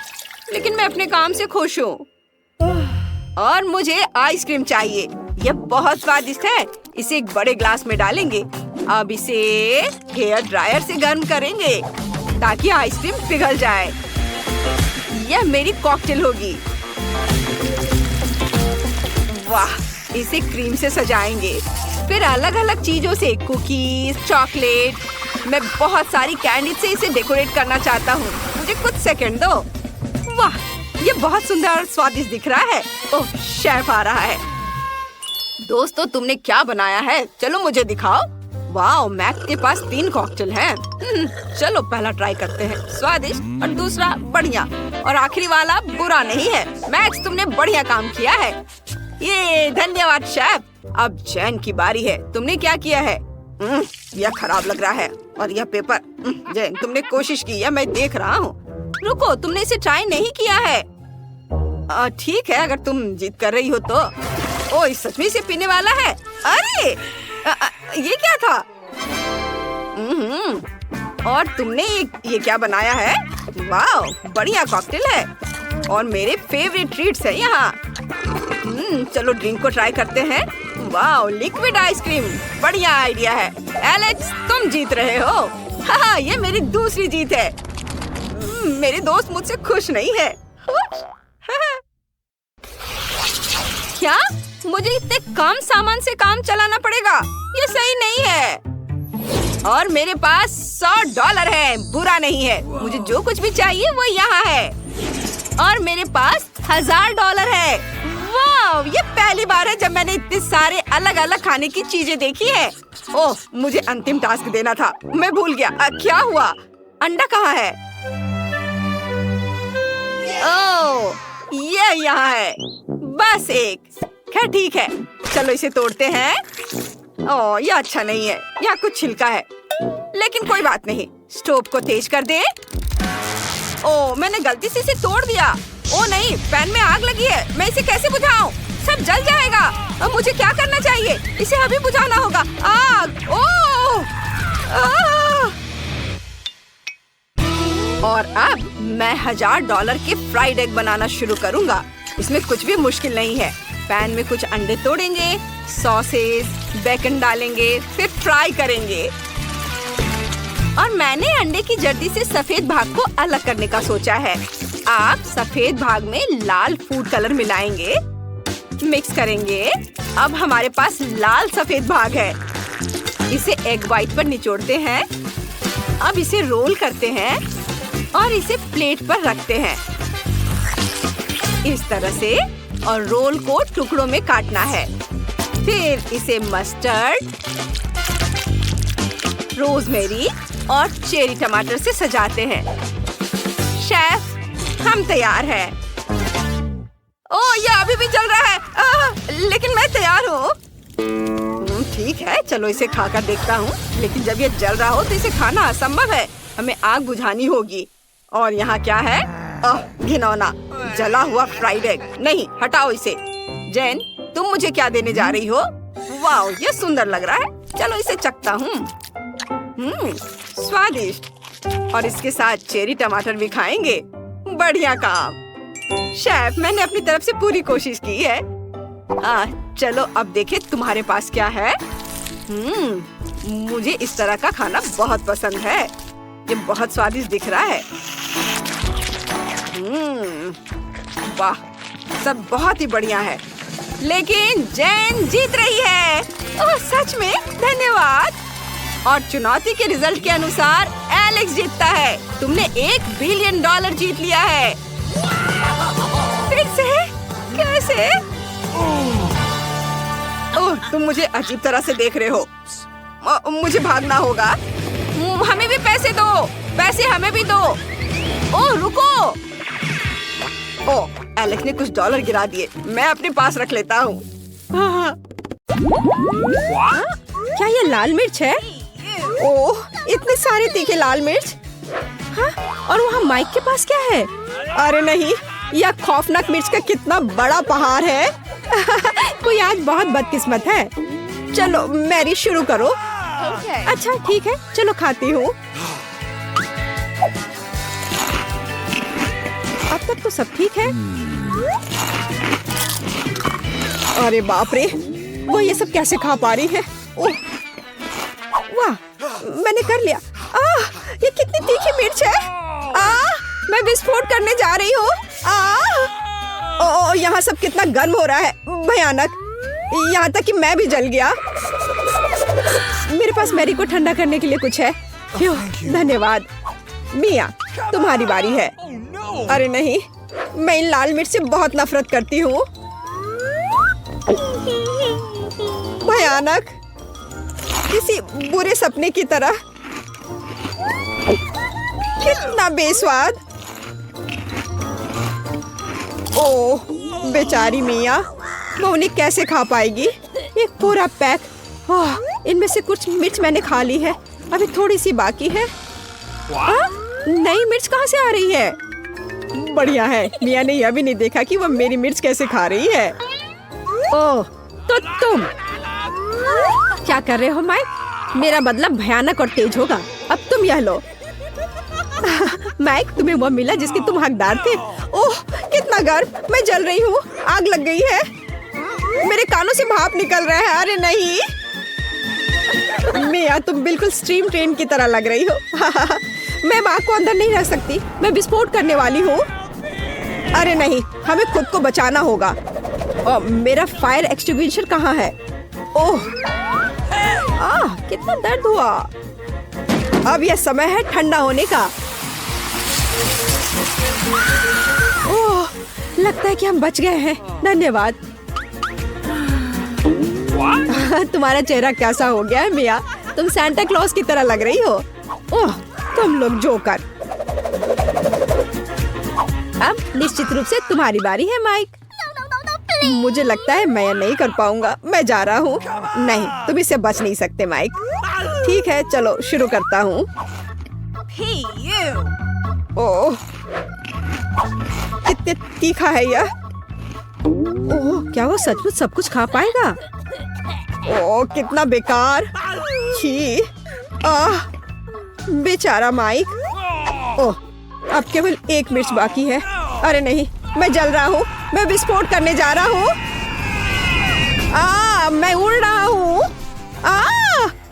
लेकिन मैं अपने काम से खुश हूँ। और मुझे आइसक्रीम चाहिए। यह बहुत स्वादिष्ट है। इसे एक बड़े ग्लास में डालेंगे। अब इसे हेयर ड्रायर से गर्म करेंगे ताकि आइसक्रीम पिघल जाए। यह मेरी कॉकटेल होगी। वाह, इसे क्रीम से सजाएंगे। फिर अलग अलग चीजों से, कुकीज, चॉकलेट। मैं बहुत सारी कैंडी से इसे डेकोरेट करना चाहता हूँ। मुझे कुछ सेकंड दो। वाह, ये बहुत सुंदर और स्वादिष्ट दिख रहा है। ओह, शेफ आ रहा है। दोस्तों, तुमने क्या बनाया है? चलो मुझे दिखाओ। वाह, मैक के पास 3 कॉकटेल हैं। चलो पहला ट्राई करते हैं। स्वादिष्ट और दूसरा बढ़िया और आखिरी वाला बुरा नहीं है। मैक्स, तुमने बढ़िया काम किया है। ये धन्यवाद शेफ। अब जैन की बारी है। तुमने क्या किया है? यह खराब लग रहा है। और यह पेपर। जैन, तुमने कोशिश की है, मैं देख रहा हूँ। रुको, तुमने इसे ट्राई नहीं किया है। ठीक है, अगर तुम जिद कर रही हो तो। ओ, इस सच में इसे पीने वाला है। अरे ये क्या था? और तुमने ये क्या बनाया है? वाह, बढ़िया कॉकटेल है और मेरे फेवरेट ट्रीट्स है यहाँ। चलो ड्रिंक को ट्राई करते हैं। वाह, लिक्विड आइसक्रीम, बढ़िया आइडिया है। एलेक्स, तुम जीत रहे हो। हाँ, ये मेरी दूसरी जीत है। मेरे दोस्त मुझसे खुश नहीं है। क्या मुझे इतने कम सामान से काम चलाना पड़ेगा? ये सही नहीं है। और मेरे पास $100 है। बुरा नहीं है। मुझे जो कुछ भी चाहिए वो यहाँ है। और मेरे पास $1000 है। वाह, ये पहली बार है जब मैंने इतने सारे अलग अलग खाने की चीजें देखी है। ओह, मुझे अंतिम टास्क देना था, मैं भूल गया। क्या हुआ? अंडा कहाँ है? ओह, ये यहाँ है। बस एक। खैर ठीक है, चलो इसे तोड़ते हैं। ओह, ये अच्छा नहीं है। यहाँ कुछ छिलका है, लेकिन कोई बात नहीं। स्टोव को तेज कर दे। ओह, मैंने गलती से इसे तोड़ दिया। ओह नहीं, पैन में आग लगी है। मैं इसे कैसे बुझाऊं? सब जल जाएगा। अब मुझे क्या करना चाहिए? इसे अभी बुझाना होगा। आग! ओह! और अब मैं $1000 के फ्राइड एग बनाना शुरू करूंगा। इसमें कुछ भी मुश्किल नहीं है। पैन में कुछ अंडे तोड़ेंगे, सॉसेस, बेकन डालेंगे, फिर फ्राई करेंगे। और मैंने अंडे की जर्दी से सफेद भाग को अलग करने का सोचा है। आप सफेद भाग में लाल फूड कलर मिलाएंगे, मिक्स करेंगे। अब हमारे पास लाल सफेद भाग है। इसे एग वाइट पर निचोड़ते हैं। अब इसे रोल करते हैं और इसे प्लेट पर रखते हैं इस तरह से। और रोल को टुकड़ों में काटना है। फिर इसे मस्टर्ड, रोजमेरी और चेरी टमाटर से सजाते हैं। शेफ, हम तैयार हैं। ओह, ये अभी भी जल रहा है। लेकिन मैं तैयार हूँ। ठीक है, चलो इसे खाकर देखता हूँ। लेकिन जब ये जल रहा हो तो इसे खाना असंभव है। हमें आग बुझानी होगी। और यहाँ क्या है? घिनौना जला हुआ फ्राइड एग। नहीं, हटाओ इसे। जैन, तुम मुझे क्या देने जा रही हो? वाह, ये सुंदर लग रहा है। चलो इसे चखता हूँ। स्वादिष्ट। और इसके साथ चेरी टमाटर भी खाएंगे। बढ़िया काम शेफ, मैंने अपनी तरफ से पूरी कोशिश की है। चलो अब देखें तुम्हारे पास क्या है। मुझे इस तरह का खाना बहुत पसंद है। ये बहुत स्वादिष्ट दिख रहा है। वाह, सब बहुत ही बढ़िया है। लेकिन जैन जीत रही है। ओह, सच में? धन्यवाद। और चुनौती के रिजल्ट के अनुसार एलेक्स जीतता है। तुमने $1 बिलियन जीत लिया है। फिर से? कैसे? ओह, तुम मुझे अजीब तरह से देख रहे हो। मुझे भागना होगा। हमें भी पैसे दो। पैसे हमें भी दो। ओह, रुको। ओह, एलेक्स ने कुछ डॉलर गिरा दिए। मैं अपने पास रख लेता हूँ। क्या ये लाल मिर्च है? ओह, इतने सारे तीखे लाल मिर्च। हाँ? और वहाँ माइक के पास क्या है? अरे नहीं, यह खौफनाक मिर्च का कितना बड़ा पहाड़ है। कोई आज बहुत बदकिस्मत है। चलो मैरी शुरू करो। अच्छा ठीक है, चलो खाती हूँ। अब तक तो सब ठीक है। अरे बाप रे, वो ये सब कैसे खा पा रही है? ओह, वाह, मैंने कर लिया। ये कितनी तीखी मिर्च है। मैं विस्फोट करने जा रही हूँ। यहाँ सब कितना गर्म हो रहा है, भयानक। यहाँ तक कि मैं भी जल गया। मेरे पास मैरी को ठंडा करने के लिए कुछ है? क्यों, धन्यवाद। मिया, तुम्हारी बारी है। अरे नहीं, मैं इन लाल मिर्च से बहुत नफरत करती हूँ। भयानक, किसी बुरे सपने की तरह। कितना बेस्वाद। ओह, बेचारी मिया, वो उन्हें कैसे खा पाएगी? एक पूरा पैक। इनमें से कुछ मिर्च मैंने खा ली है, अभी थोड़ी सी बाकी है। नई मिर्च कहाँ से आ रही है? बढ़िया है, मिया ने यह भी नहीं देखा कि वो मेरी मिर्च कैसे खा रही है। ओह, तो तुम क्या कर रहे हो माइक? मेरा बदला भयानक और तेज होगा। अब तुम यह लो। माइक, तुम्हें वो मिला जिसके तुम हकदार थे। ओह, कितना गर्म, मैं जल रही हूँ। आग लग गई है, मेरे कानों से भाप निकल रहा है। अरे नहीं मिया, तुम बिल्कुल स्टीम ट्रेन की तरह लग रही हो। मैं आग को अंदर नहीं रख सकती, मैं विस्फोट करने वाली हूँ। अरे नहीं, हमें खुद को बचाना होगा। मेरा फायर एक्सटिंग्विशर कहाँ है? ओह, कितना दर्द हुआ। अब यह समय है ठंडा होने का। ओह, लगता है कि हम बच गए हैं। धन्यवाद। तुम्हारा चेहरा कैसा हो गया है मिया? तुम सांता क्लॉज की तरह लग रही हो। ओह, तुम लोग जोकर। अब निश्चित रूप से तुम्हारी बारी है माइक। मुझे लगता है मैं नहीं कर पाऊंगा, मैं जा रहा हूँ। नहीं, तुम इससे बच नहीं सकते माइक। ठीक है, चलो शुरू करता हूँ। ओह, कितने तीखा है यह। ओह, क्या वो सचमुच सब कुछ खा पाएगा? ओह, कितना बेकार। छी, बेचारा माइक। ओह, अब केवल एक मिर्च बाकी है। अरे नहीं, मैं जल रहा हूँ, मैं विस्फोट करने जा रहा हूँ। मैं उड़ रहा हूँ।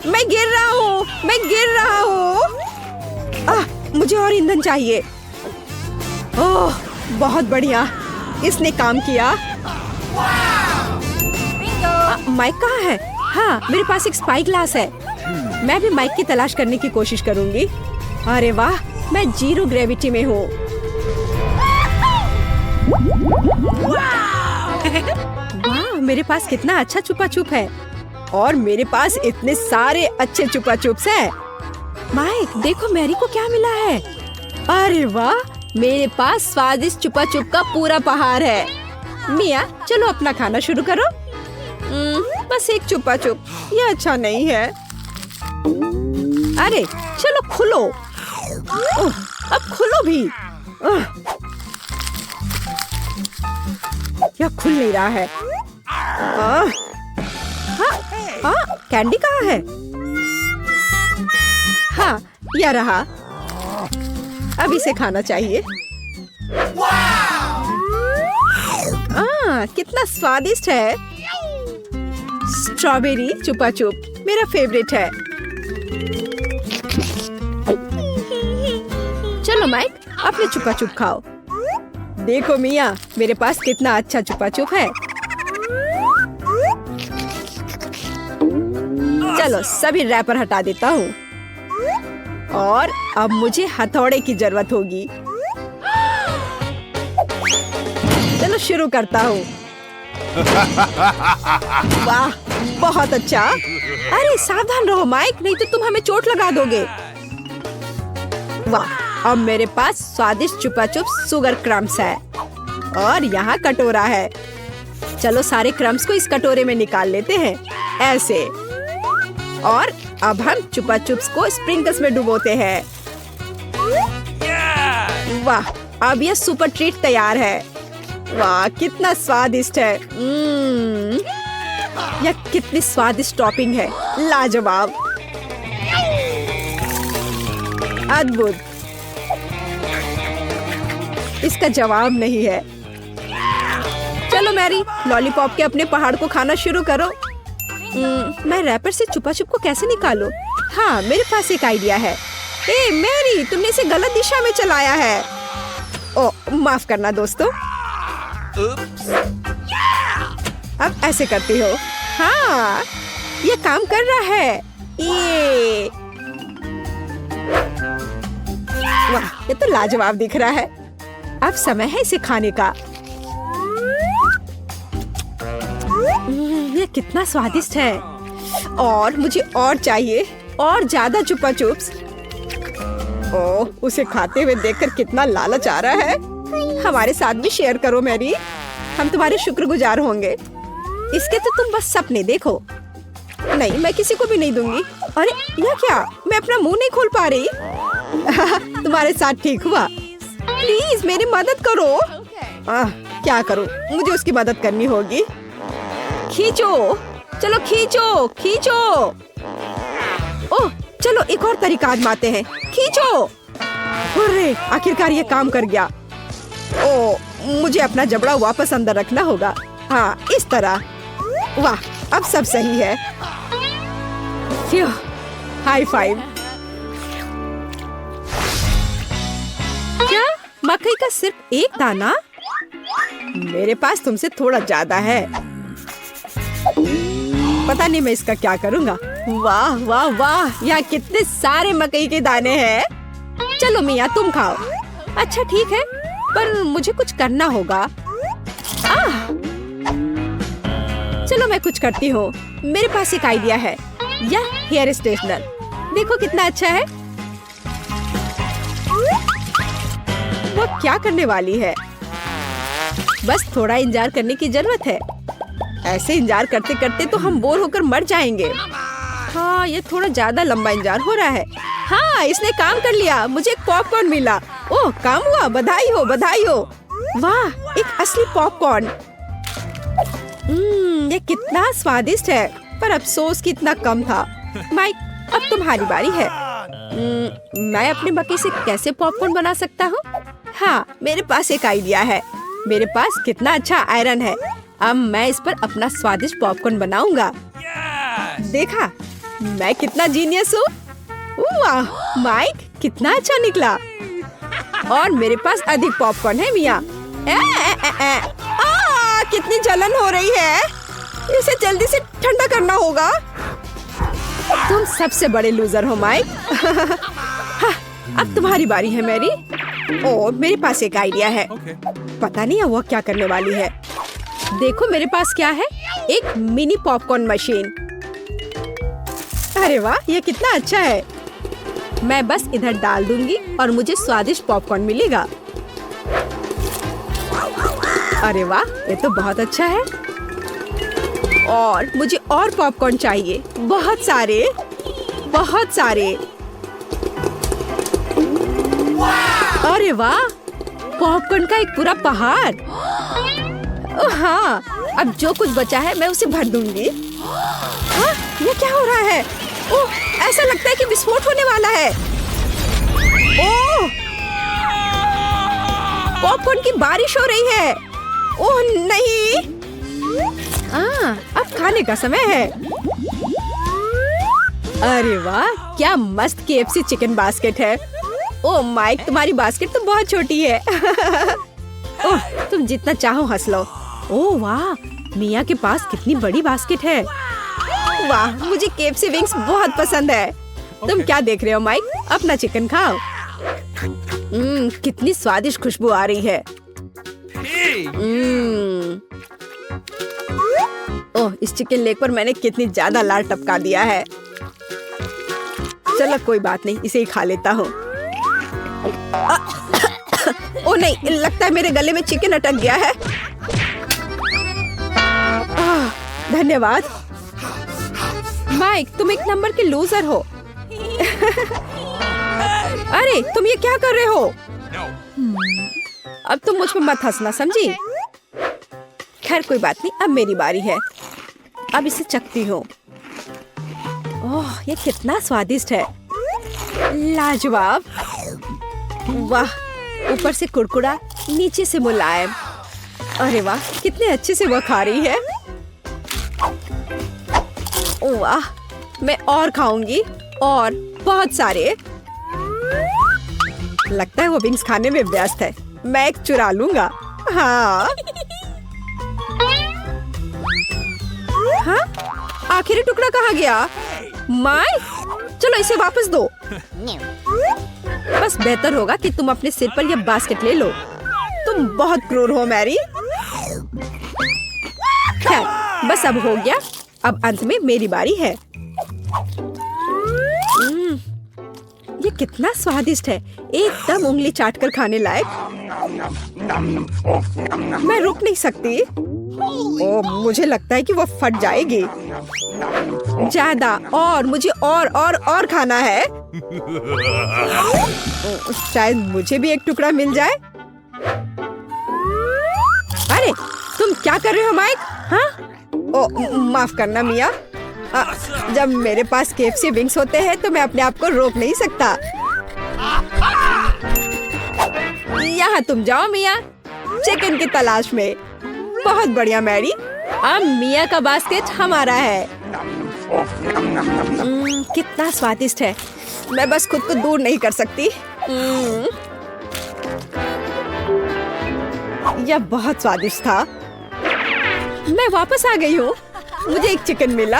मैं गिर रहा हूँ, मैं गिर रहा हूँ। मुझे और ईंधन चाहिए। ओह, बहुत बढ़िया, इसने काम किया। माइक कहाँ है? हाँ, मेरे पास एक स्पाई ग्लास है। मैं भी माइक की तलाश करने की कोशिश करूंगी। अरे वाह, मैं जीरो ग्रेविटी में हूँ। वाह, मेरे पास कितना अच्छा छुपा छुप है। और मेरे पास इतने सारे अच्छे छुपा छुप्स हैं। माइक, देखो मैरी को क्या मिला है। अरे वाह, मेरे पास स्वादिष्ट छुपा छुप का पूरा पहाड़ है। मिया, चलो अपना खाना शुरू करो। बस एक छुपा छुप, ये अच्छा नहीं है। अरे चलो खुलो। अब खुलो भी। यह खुल नहीं रहा है। कैंडी कहाँ है? हाँ, यह रहा। अब इसे खाना चाहिए। कितना स्वादिष्ट है। स्ट्रॉबेरी चुपा चुप मेरा फेवरेट है। चलो माइक, अपने चुपा चुप खाओ। देखो मिया, मेरे पास कितना अच्छा चुपा चुप है। चलो सभी रैपर हटा देता हूँ। और अब मुझे हथौड़े की जरूरत होगी। चलो शुरू करता हूँ। वाह, बहुत अच्छा। अरे सावधान रहो माइक, नहीं तो तुम हमें चोट लगा दोगे। वाह, अब मेरे पास स्वादिष्ट चुपा चुप शुगर क्रम्स है। और यहाँ कटोरा है। चलो सारे क्रम्स को इस कटोरे में निकाल लेते हैं, ऐसे। और अब हम चुपा चुप्स को स्प्रिंकल्स में डुबोते हैं। वाह, अब यह सुपर ट्रीट तैयार है। वाह, कितना स्वादिष्ट है। यह कितनी स्वादिष्ट टॉपिंग है, लाजवाब, अद्भुत, इसका जवाब नहीं है। चलो मैरी, लॉलीपॉप के अपने पहाड़ को खाना शुरू करो। मैं रैपर से छुपा छुप को कैसे निकालूं? हाँ, मेरे पास एक आइडिया है। ए मैरी, तुमने इसे गलत दिशा में चलाया है। ओह, माफ करना दोस्तों। अब ऐसे करती हो। हाँ, ये काम कर रहा है। ये वाह, ये तो लाजवाब दिख रहा है। अब समय है इसे खाने का। ये कितना स्वादिष्ट है। और मुझे और चाहिए, और ज्यादा चुपा चुप्स। ओह, उसे खाते हुए देखकर कितना लालच आ रहा है। हमारे साथ भी शेयर करो मैरी, हम तुम्हारे शुक्रगुजार होंगे। इसके तो तुम बस सपने देखो। नहीं, मैं किसी को भी नहीं दूंगी। अरे यह क्या, मैं अपना मुंह नहीं खोल पा रही। तुम्हारे साथ ठीक हुआ। प्लीज मेरी मदद करो। क्या करूं, मुझे उसकी मदद करनी होगी। खींचो, चलो खींचो खींचो। ओह, चलो एक और तरीका आजमाते हैं। खींचो। अरे आखिरकार ये काम कर गया। ओह, मुझे अपना जबड़ा वापस अंदर रखना होगा। हाँ, इस तरह। वाह, अब सब सही है। High five. क्या मकई का सिर्फ एक दाना? मेरे पास तुमसे थोड़ा ज्यादा है। पता नहीं मैं इसका क्या करूँगा। वाह वाह वाह, यहाँ कितने सारे मकई के दाने हैं। चलो मिया, तुम खाओ। अच्छा ठीक है, पर मुझे कुछ करना होगा। चलो मैं कुछ करती हूँ। मेरे पास एक आइडिया है। यह हेयर स्ट्रेटनर देखो कितना अच्छा है। वो क्या करने वाली है? बस थोड़ा इंतजार करने की जरूरत है। ऐसे इंतजार करते करते तो हम बोर होकर मर जाएंगे। हाँ, ये थोड़ा ज्यादा लंबा इंतजार हो रहा है। हाँ, इसने काम कर लिया, मुझे एक पॉपकॉर्न मिला। ओह, काम हुआ, बधाई हो बधाई हो। वाह, एक असली पॉपकॉर्न। ये कितना स्वादिष्ट है, पर अफसोस कि इतना कम था। माइक, अब तुम्हारी बारी है। मैं अपने मकई से कैसे पॉपकॉर्न बना सकता हूँ? हाँ, मेरे पास एक आइडिया है। मेरे पास कितना अच्छा आयरन है। अब मैं इस पर अपना स्वादिष्ट पॉपकॉर्न बनाऊंगा। देखा, मैं कितना जीनियस हूँ। वाह माइक, कितना अच्छा निकला। और मेरे पास अधिक पॉपकॉर्न है मिया। कितनी जलन हो रही है। इसे जल्दी से ठंडा करना होगा। तुम सबसे बड़े लूजर हो माइक। हाँ, अब तुम्हारी बारी है मैरी। ओह, मेरे पास एक आइडिया है। पता नहीं वो क्या करने वाली है। देखो मेरे पास क्या है, एक मिनी पॉपकॉर्न मशीन। अरे वाह, ये कितना अच्छा है। मैं बस इधर डाल दूंगी और मुझे स्वादिष्ट पॉपकॉर्न मिलेगा। अरे वाह, ये तो बहुत अच्छा है। और मुझे और पॉपकॉर्न चाहिए, बहुत सारे बहुत सारे। अरे वाह, पॉपकॉर्न का एक पूरा पहाड़। हाँ, अब जो कुछ बचा है मैं उसे भर दूंगी। हाँ, ये क्या हो रहा है? ओह, ऐसा लगता है कि विस्फोट होने वाला है। ओह, पॉपकॉर्न की बारिश हो रही है। ओह नहीं। अब खाने का समय है। अरे वाह, क्या मस्त KFC चिकन बास्केट है। ओह माइक, तुम्हारी बास्केट तो बहुत छोटी है। ओह, तुम जितना चाहो हंस लो। ओह वाह, मिया के पास कितनी बड़ी बास्केट है। वाह, मुझे KFC विंग्स बहुत पसंद है। तुम क्या देख रहे हो माइक, अपना चिकन खाओ। कितनी स्वादिष्ट खुशबू आ रही है। ओह, इस चिकन लेग पर मैंने कितनी ज्यादा लाल टपका दिया है। चलो कोई बात नहीं, इसे ही खा लेता हूँ। ओह नहीं, लगता है मेरे गले में चिकन अटक गया है। धन्यवाद माइक, तुम एक नंबर के लूजर हो। अरे तुम ये क्या कर रहे हो? अब तुम मुझ पर मत हंसना, समझी? खैर कोई बात नहीं, अब मेरी बारी है। अब इसे चखती हूँ। ओह, ये कितना स्वादिष्ट है, लाजवाब। वाह, ऊपर से कुरकुरा, नीचे से मुलायम। अरे वाह, कितने अच्छे से वह खा रही है। वाह, मैं और खाऊंगी, और बहुत सारे। लगता है वो विंग्स खाने में व्यस्त है। मैं एक चुरा लूंगा। हाँ, हाँ? आखिरी टुकड़ा कहाँ गया? माय, चलो इसे वापस दो। बस बेहतर होगा कि तुम अपने सिर पर यह बास्केट ले लो। तुम बहुत क्रूर हो मैरी। खैर, बस अब हो गया। अब अंत में मेरी बारी है। ये कितना स्वादिष्ट है, एकदम उंगली चाटकर खाने लायक। मैं रुक नहीं सकती। ओह, मुझे लगता है कि वो फट जाएगी। ज्यादा, और मुझे और खाना है। शायद मुझे भी एक टुकड़ा मिल जाए। अरे, तुम क्या कर रहे हो माइक? हाँ? ओह, माफ करना मिया। जब मेरे पास KFC विंग्स होते हैं तो मैं अपने आप को रोक नहीं सकता। यहाँ तुम जाओ मिया, चिकन की तलाश में। बहुत बढ़िया मैरी, अब मिया का बास्केट हमारा है। कितना स्वादिष्ट है, मैं बस खुद को दूर नहीं कर सकती। यह बहुत स्वादिष्ट था। मैं वापस आ गई हूँ, मुझे एक चिकन मिला।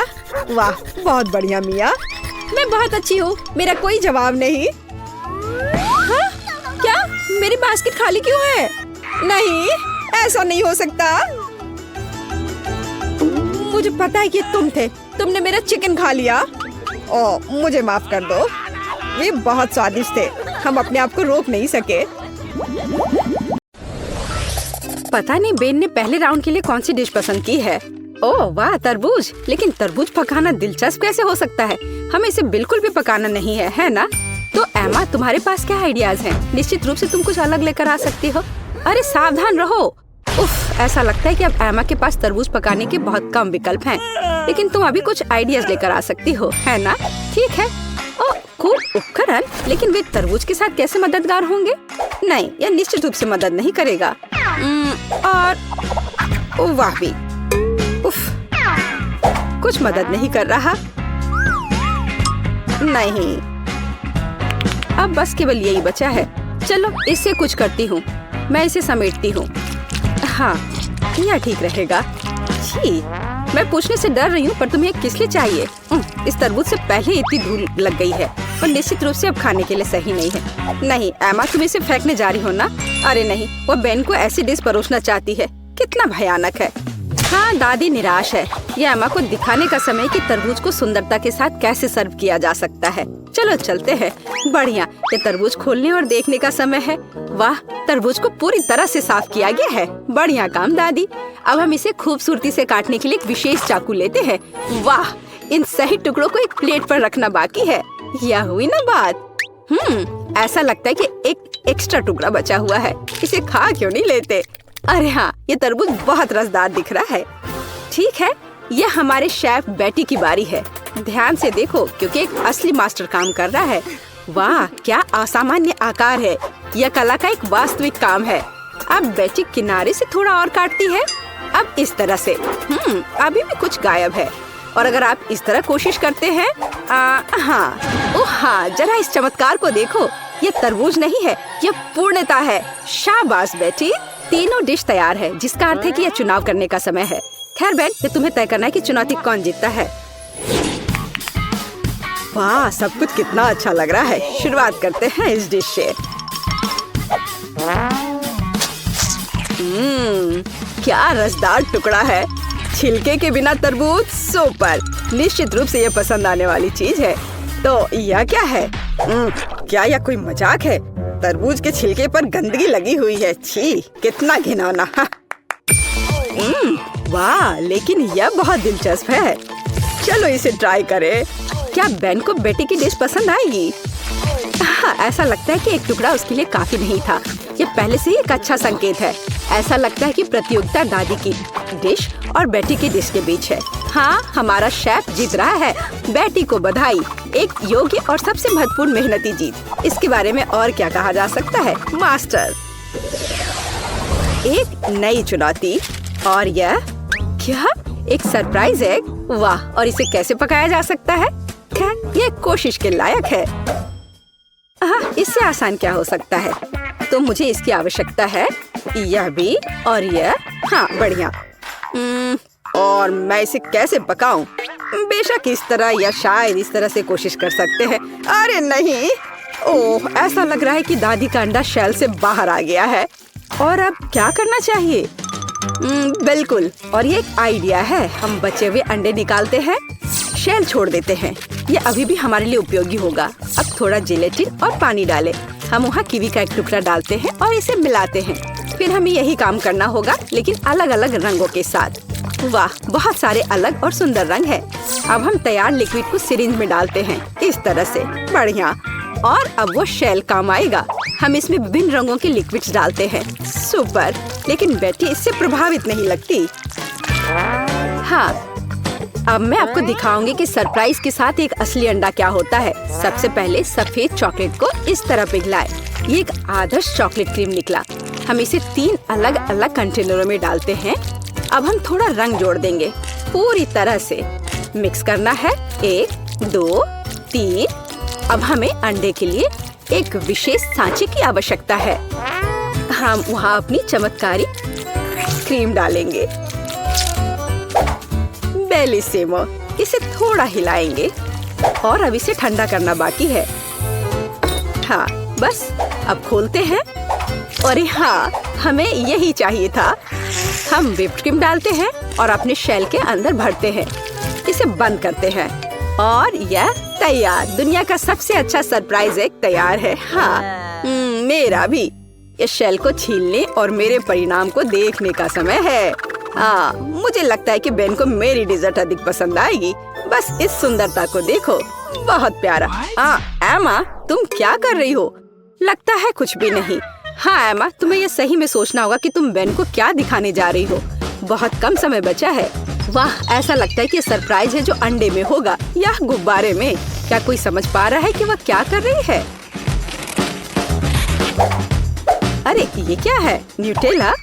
वाह, बहुत बढ़िया मिया, मैं बहुत अच्छी हूँ, मेरा कोई जवाब नहीं। हाँ? क्या मेरी बास्केट खाली क्यों है? नहीं, ऐसा नहीं हो सकता। मुझे पता है कि तुम थे, तुमने मेरा चिकन खा लिया। ओह, मुझे माफ कर दो, ये बहुत स्वादिष्ट थे, हम अपने आप को रोक नहीं सके। पता नहीं बेन ने पहले राउंड के लिए कौन सी डिश पसंद की है। ओह वाह, तरबूज। लेकिन तरबूज पकाना दिलचस्प कैसे हो सकता है? हमें इसे बिल्कुल भी पकाना नहीं है, है ना? तो एमा, तुम्हारे पास क्या आइडियाज हैं? निश्चित रूप से तुम कुछ अलग लेकर आ सकती हो। अरे सावधान रहो। उफ, ऐसा लगता है कि अब एमा के पास तरबूज पकाने के बहुत कम विकल्प हैं। लेकिन तुम अभी कुछ आइडियाज लेकर आ सकती हो, है ना? ठीक है। ओह, खूब उपकरण, लेकिन वे तरबूज के साथ कैसे मददगार होंगे? नहीं, यह निश्चित रूप से मदद नहीं करेगा। और वाह भी, उफ, कुछ मदद नहीं कर रहा। नहीं, अब बस केवल यही बचा है। चलो इससे कुछ करती हूँ, मैं इसे समेटती हूँ। हाँ, यह ठीक रहेगा। छी, मैं पूछने से डर रही हूँ, पर तुम्हें किस लिए चाहिए? इस तरबूज से पहले इतनी धूल लग गई है और निश्चित रूप से अब खाने के लिए सही नहीं है। नहीं एमा, तुम इसे फेंकने जा रही हो ना? अरे नहीं, वो बेन को ऐसी डिश परोसना चाहती है। कितना भयानक है। हाँ, दादी निराश है। यह एमा को दिखाने का समय कि तरबूज को सुंदरता के साथ कैसे सर्व किया जा सकता है। चलो चलते हैं। बढ़िया, ये तरबूज खोलने और देखने का समय है। वाह, तरबूज को पूरी तरह से साफ किया गया है। बढ़िया काम दादी। अब हम इसे खूबसूरती से काटने के लिए एक विशेष चाकू लेते हैं। वाह, इन सही टुकड़ों को एक प्लेट पर रखना बाकी है। यह हुई ना बात। ऐसा लगता है कि एक एक्स्ट्रा टुकड़ा बचा हुआ है। इसे खा क्यों नहीं लेते? अरे हाँ, ये तरबूज बहुत रसदार दिख रहा है। ठीक है, यह हमारे शेफ बेटी की बारी है। ध्यान से देखो, क्योंकि एक असली मास्टर काम कर रहा है। वाह, क्या असामान्य आकार है। यह कला का एक वास्तविक काम है। अब बेटी किनारे से थोड़ा और काटती है। अब इस तरह से। अभी भी कुछ गायब है। और अगर आप इस तरह कोशिश करते हैं, हाँ, ओह हाँ, जरा इस चमत्कार को देखो। ये तरबूज नहीं है, यह पूर्णता है। शाबाश बेटी, तीनों डिश तैयार है, जिसका अर्थ है कि यह चुनाव करने का समय है। खैर बेन, ये तुम्हें तय करना है कि चुनौती कौन जीतता है। वाह, सब कुछ कितना अच्छा लग रहा है। शुरुआत करते हैं इस डिश से। क्या रसदार टुकड़ा है। छिलके के बिना तरबूज सुपर। निश्चित रूप से यह पसंद आने वाली चीज है। तो यह क्या है? क्या यह कोई मजाक है? तरबूज के छिलके पर गंदगी लगी हुई है। छी, कितना घिनौना। वाह, लेकिन यह बहुत दिलचस्प है। चलो इसे ट्राई करें। क्या बेन को बेटी की डिश पसंद आएगी? हाँ, ऐसा लगता है कि एक टुकड़ा उसके लिए काफी नहीं था। ये पहले से ही एक अच्छा संकेत है। ऐसा लगता है कि प्रतियोगिता दादी की डिश और बेटी की डिश के बीच है। हाँ, हमारा शेफ जीत रहा है। बेटी को बधाई, एक योग्य और सबसे महत्वपूर्ण मेहनती जीत। इसके बारे में और क्या कहा जा सकता है? मास्टर। एक नई चुनौती और यह क्या? एक सरप्राइज एग? वाह! और इसे कैसे पकाया जा सकता है? खैर, ये कोशिश के लायक है। हाँ, इससे आसान क्या हो सकता है? तो मुझे इसकी आवश्यकता है। यह भी और यह। हाँ, बढ़िया। और मैं इसे कैसे पकाऊं? बेशक इस तरह या शायद इस तरह से कोशिश कर सकते हैं। अरे नहीं! ओह, ऐसा लग रहा है कि दादी का अंडा शेल से बाहर आ गया है। और अब क्या करना चाहिए? बिल्कुल, और ये एक आइडिया है। हम बचे हुए अंडे निकालते हैं, शेल छोड़ देते हैं। ये अभी भी हमारे लिए उपयोगी होगा। अब थोड़ा जेलेटिन और पानी डालें। हम वहाँ कीवी का एक टुकड़ा डालते हैं और इसे मिलाते हैं। फिर हमें यही काम करना होगा, लेकिन अलग अलग रंगों के साथ। वाह, बहुत सारे अलग और सुंदर रंग है। अब हम तैयार लिक्विड को सिरिंज में डालते हैं, इस तरह से। बढ़िया। और अब वो शेल काम आएगा। हम इसमें विभिन्न रंगों के लिक्विड्स डालते हैं। सुपर। लेकिन बेटी इससे प्रभावित नहीं लगती। हाँ, अब मैं आपको दिखाऊंगी कि सरप्राइज के साथ एक असली अंडा क्या होता है। सबसे पहले सफेद चॉकलेट को इस तरह पिघलाएं। ये एक आदर्श चॉकलेट क्रीम निकला। हम इसे 3 अलग अलग कंटेनरों में डालते हैं। अब हम थोड़ा रंग जोड़ देंगे। पूरी तरह से मिक्स करना है। 1, 2, 3। अब हमें अंडे के लिए एक विशेष सांचे की आवश्यकता है। हम वहाँ अपनी चमत्कारी क्रीम डालेंगे। बेलिसिमो। इसे थोड़ा हिलाएंगे और अब इसे ठंडा करना बाकी है। हाँ, बस अब खोलते हैं। और हाँ, हमें यही चाहिए था। हम व्हिप्ड क्रीम डालते हैं और अपने शेल के अंदर भरते हैं। इसे बंद करते हैं और यह तैयार। दुनिया का सबसे अच्छा सरप्राइज एग तैयार है। हाँ, मेरा भी। इस शेल को छीलने और मेरे परिणाम को देखने का समय है। हाँ, मुझे लगता है कि बेन को मेरी डिजर्ट अधिक पसंद आएगी। बस इस सुंदरता को देखो, बहुत प्यारा। हाँ, एमा, तुम क्या कर रही हो? लगता है कुछ भी नहीं। हाँ एमा, तुम्हें यह सही में सोचना होगा कि तुम बेन को क्या दिखाने जा रही हो। बहुत कम समय बचा है। वाह, ऐसा लगता है कि सरप्राइज है जो अंडे में होगा या गुब्बारे में। क्या कोई समझ पा रहा है कि वह क्या कर रही है? अरे ये क्या है? न्यूटेला?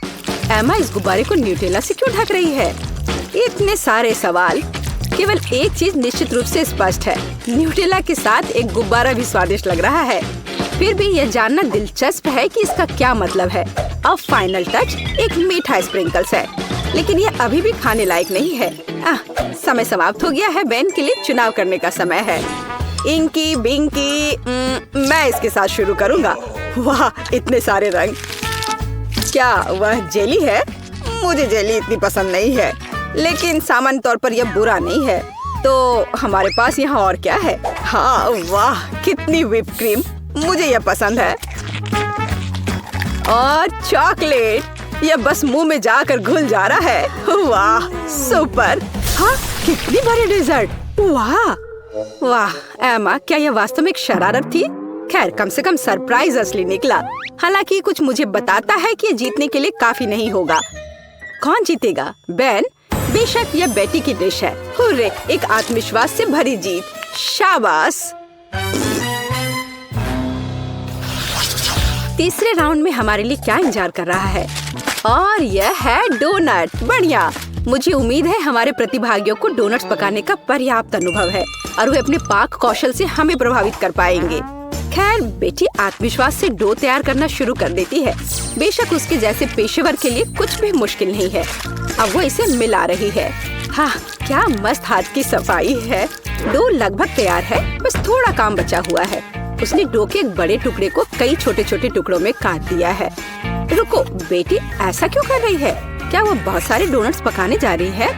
एमा इस गुब्बारे को न्यूटेला से क्यों ढक रही है? इतने सारे सवाल। केवल एक चीज निश्चित रूप से स्पष्ट है, न्यूटेला के साथ एक गुब्बारा भी स्वादिष्ट लग रहा है। फिर भी यह जानना दिलचस्प है कि इसका क्या मतलब है। अब फाइनल टच एक मीठा स्प्रिंकल्स है, लेकिन यह अभी भी खाने लायक नहीं है। समय समाप्त हो गया है। बेन के लिए चुनाव करने का समय है। इंकी बिंकी, मैं इसके साथ शुरू करूँगा। वाह, इतने सारे रंग। क्या वह जेली है? मुझे जेली इतनी पसंद नहीं है, लेकिन सामान्य तौर पर यह बुरा नहीं है। तो हमारे पास यहाँ और क्या है? हाँ, वाह, कितनी व्हिप क्रीम। मुझे यह पसंद है। और चॉकलेट, यह बस मुंह में जाकर घुल जा रहा है। वाह, सुपर। हाँ, कितनी बड़ी डिजर्ट। वाह वाह एमा, क्या यह वास्तव में एक शरारत थी? खैर, कम से कम सरप्राइज असली निकला। हालांकि कुछ मुझे बताता है कि जीतने के लिए काफी नहीं होगा। कौन जीतेगा? बेन? बेशक यह बेटी की डिश है। हुर्रे, एक आत्मविश्वास से भरी जीत। शाबाश। तीसरे राउंड में हमारे लिए क्या इंतजार कर रहा है? और यह है डोनट। बढ़िया। मुझे उम्मीद है हमारे प्रतिभागियों को डोनट्स पकाने का पर्याप्त अनुभव है और वे अपने पाक कौशल से हमें प्रभावित कर पाएंगे। खैर, बेटी आत्मविश्वास से डो तैयार करना शुरू कर देती है। बेशक उसके जैसे पेशेवर के लिए कुछ भी मुश्किल नहीं है। अब वो इसे मिला रही है। हाँ, क्या मस्त हाथ की सफाई है। डो लगभग तैयार है, बस थोड़ा काम बचा हुआ है। उसने डो के एक बड़े टुकड़े को कई छोटे छोटे टुकड़ों में काट दिया है। रुको, बेटी ऐसा क्यों कर रही है? क्या वो बहुत सारे डोनट्स पकाने जा रही है?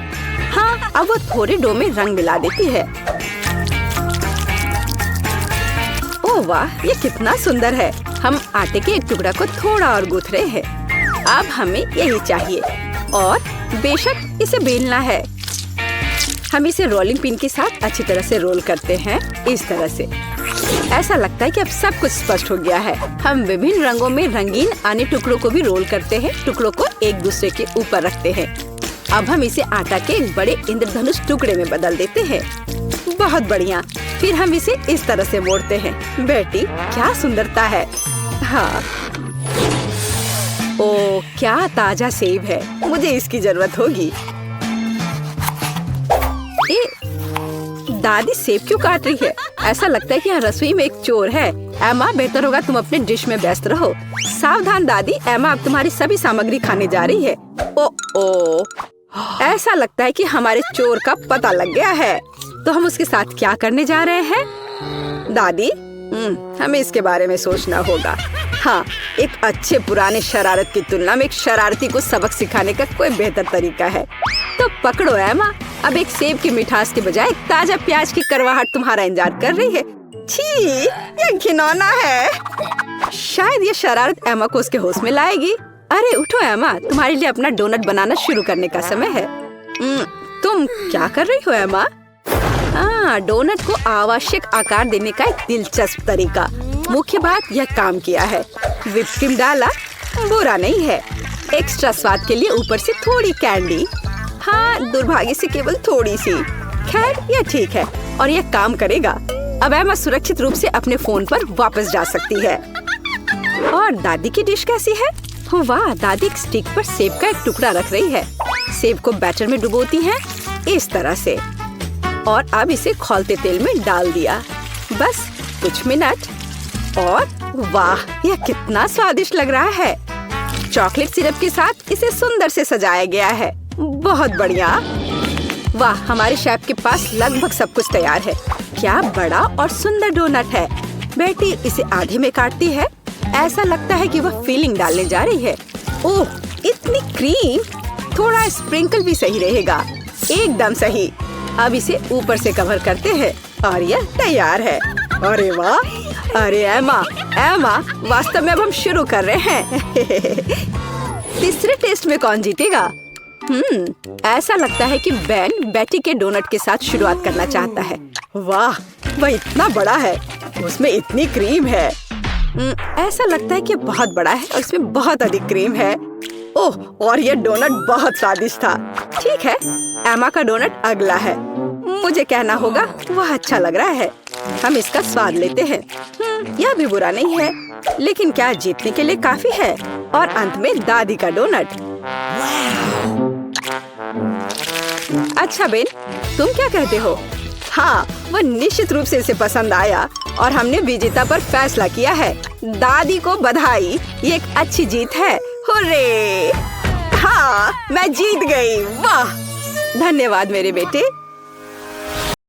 हाँ, अब वो थोड़े डो में रंग मिला देती है। ओह वाह, ये कितना सुंदर है। हम आटे के एक टुकड़ा को थोड़ा और गूंथ रहे हैं। अब हमें यही चाहिए और बेशक इसे बेलना है। हम इसे रोलिंग पिन के साथ अच्छी तरह से रोल करते हैं, इस तरह से। ऐसा लगता है कि अब सब कुछ स्पष्ट हो गया है। हम विभिन्न रंगों में रंगीन अन्य टुकड़ों को भी रोल करते हैं। टुकड़ों को एक दूसरे के ऊपर रखते हैं। अब हम इसे आटा के एक बड़े इंद्रधनुष टुकड़े में बदल देते हैं। बहुत बढ़िया। फिर हम इसे इस तरह से मोड़ते हैं। बेटी, क्या सुंदरता है। हाँ, ओ क्या ताजा सेब है, मुझे इसकी जरूरत होगी। दादी सेब क्यों काट रही है? ऐसा लगता है कि यहाँ रसोई में एक चोर है। एमा, बेहतर होगा तुम अपने डिश में व्यस्त रहो। सावधान दादी, एमा अब तुम्हारी सभी सामग्री खाने जा रही है। ओ, ऐसा लगता है कि हमारे चोर का पता लग गया है। तो हम उसके साथ क्या करने जा रहे हैं? दादी, हमें इसके बारे में सोचना होगा। हाँ, एक अच्छे पुराने शरारत की तुलना में एक शरारती को सबक सिखाने का कोई बेहतर तरीका है। तो पकड़ो एमा, अब एक सेब की मिठास के बजाय एक ताजा प्याज की करवाहट तुम्हारा इंतजार कर रही है। छी, ये घिनौना है। शायद ये शरारत एमा को उसके होश में लाएगी। अरे उठो एमा, तुम्हारे लिए अपना डोनट बनाना शुरू करने का समय है। तुम क्या कर रही हो एमा? हाँ, डोनट को आवश्यक आकार देने का एक दिलचस्प तरीका। मुख्य बात, यह काम किया है। व्हिप क्रीम डाला, बुरा नहीं है। एक्स्ट्रा स्वाद के लिए ऊपर से थोड़ी कैंडी। हाँ, दुर्भाग्य से केवल थोड़ी सी। खैर, यह ठीक है और यह काम करेगा। अब एमा सुरक्षित रूप से अपने फोन पर वापस जा सकती है। और दादी की डिश कैसी है? वाह, दादी एक स्टिक पर सेब का एक टुकड़ा रख रही है। सेब को बैटर में डुबोती हैं इस तरह से, और अब इसे खौलते तेल में डाल दिया। बस कुछ मिनट और वाह, यह कितना स्वादिष्ट लग रहा है। चॉकलेट सिरप के साथ इसे सुंदर से सजाया गया है। बहुत बढ़िया। वाह, हमारे शेफ के पास लगभग सब कुछ तैयार है। क्या बड़ा और सुंदर डोनट है। बेटी इसे आधे में काटती है। ऐसा लगता है कि वह फिलिंग डालने जा रही है। ओह, इतनी क्रीम। थोड़ा स्प्रिंकल भी सही रहेगा। एकदम सही। अब इसे ऊपर से कवर करते हैं और यह तैयार है। अरे वाह, अरे एमा, वास्तव में अब हम शुरू कर रहे हैं। तीसरे टेस्ट में कौन जीतेगा? ऐसा लगता है कि बेन बेटी के डोनट के साथ शुरुआत करना चाहता है। वाह, वह इतना बड़ा है, उसमें इतनी क्रीम है। ऐसा लगता है कि बहुत बड़ा है और इसमें बहुत अधिक क्रीम है। ओह, और यह डोनट बहुत स्वादिष्ट था। ठीक है, एमा का डोनट अगला है। मुझे कहना होगा वह अच्छा लग रहा है। हम इसका स्वाद लेते हैं। यह भी बुरा नहीं है, लेकिन क्या जीतने के लिए काफी है? और अंत में दादी का डोनट। अच्छा बेन, तुम क्या कहते हो? हाँ, वह निश्चित रूप से इसे पसंद आया और हमने विजेता पर फैसला किया है। दादी को बधाई, ये एक अच्छी जीत है। हुर्रे! हाँ, मैं जीत गई। वाह, धन्यवाद मेरे बेटे।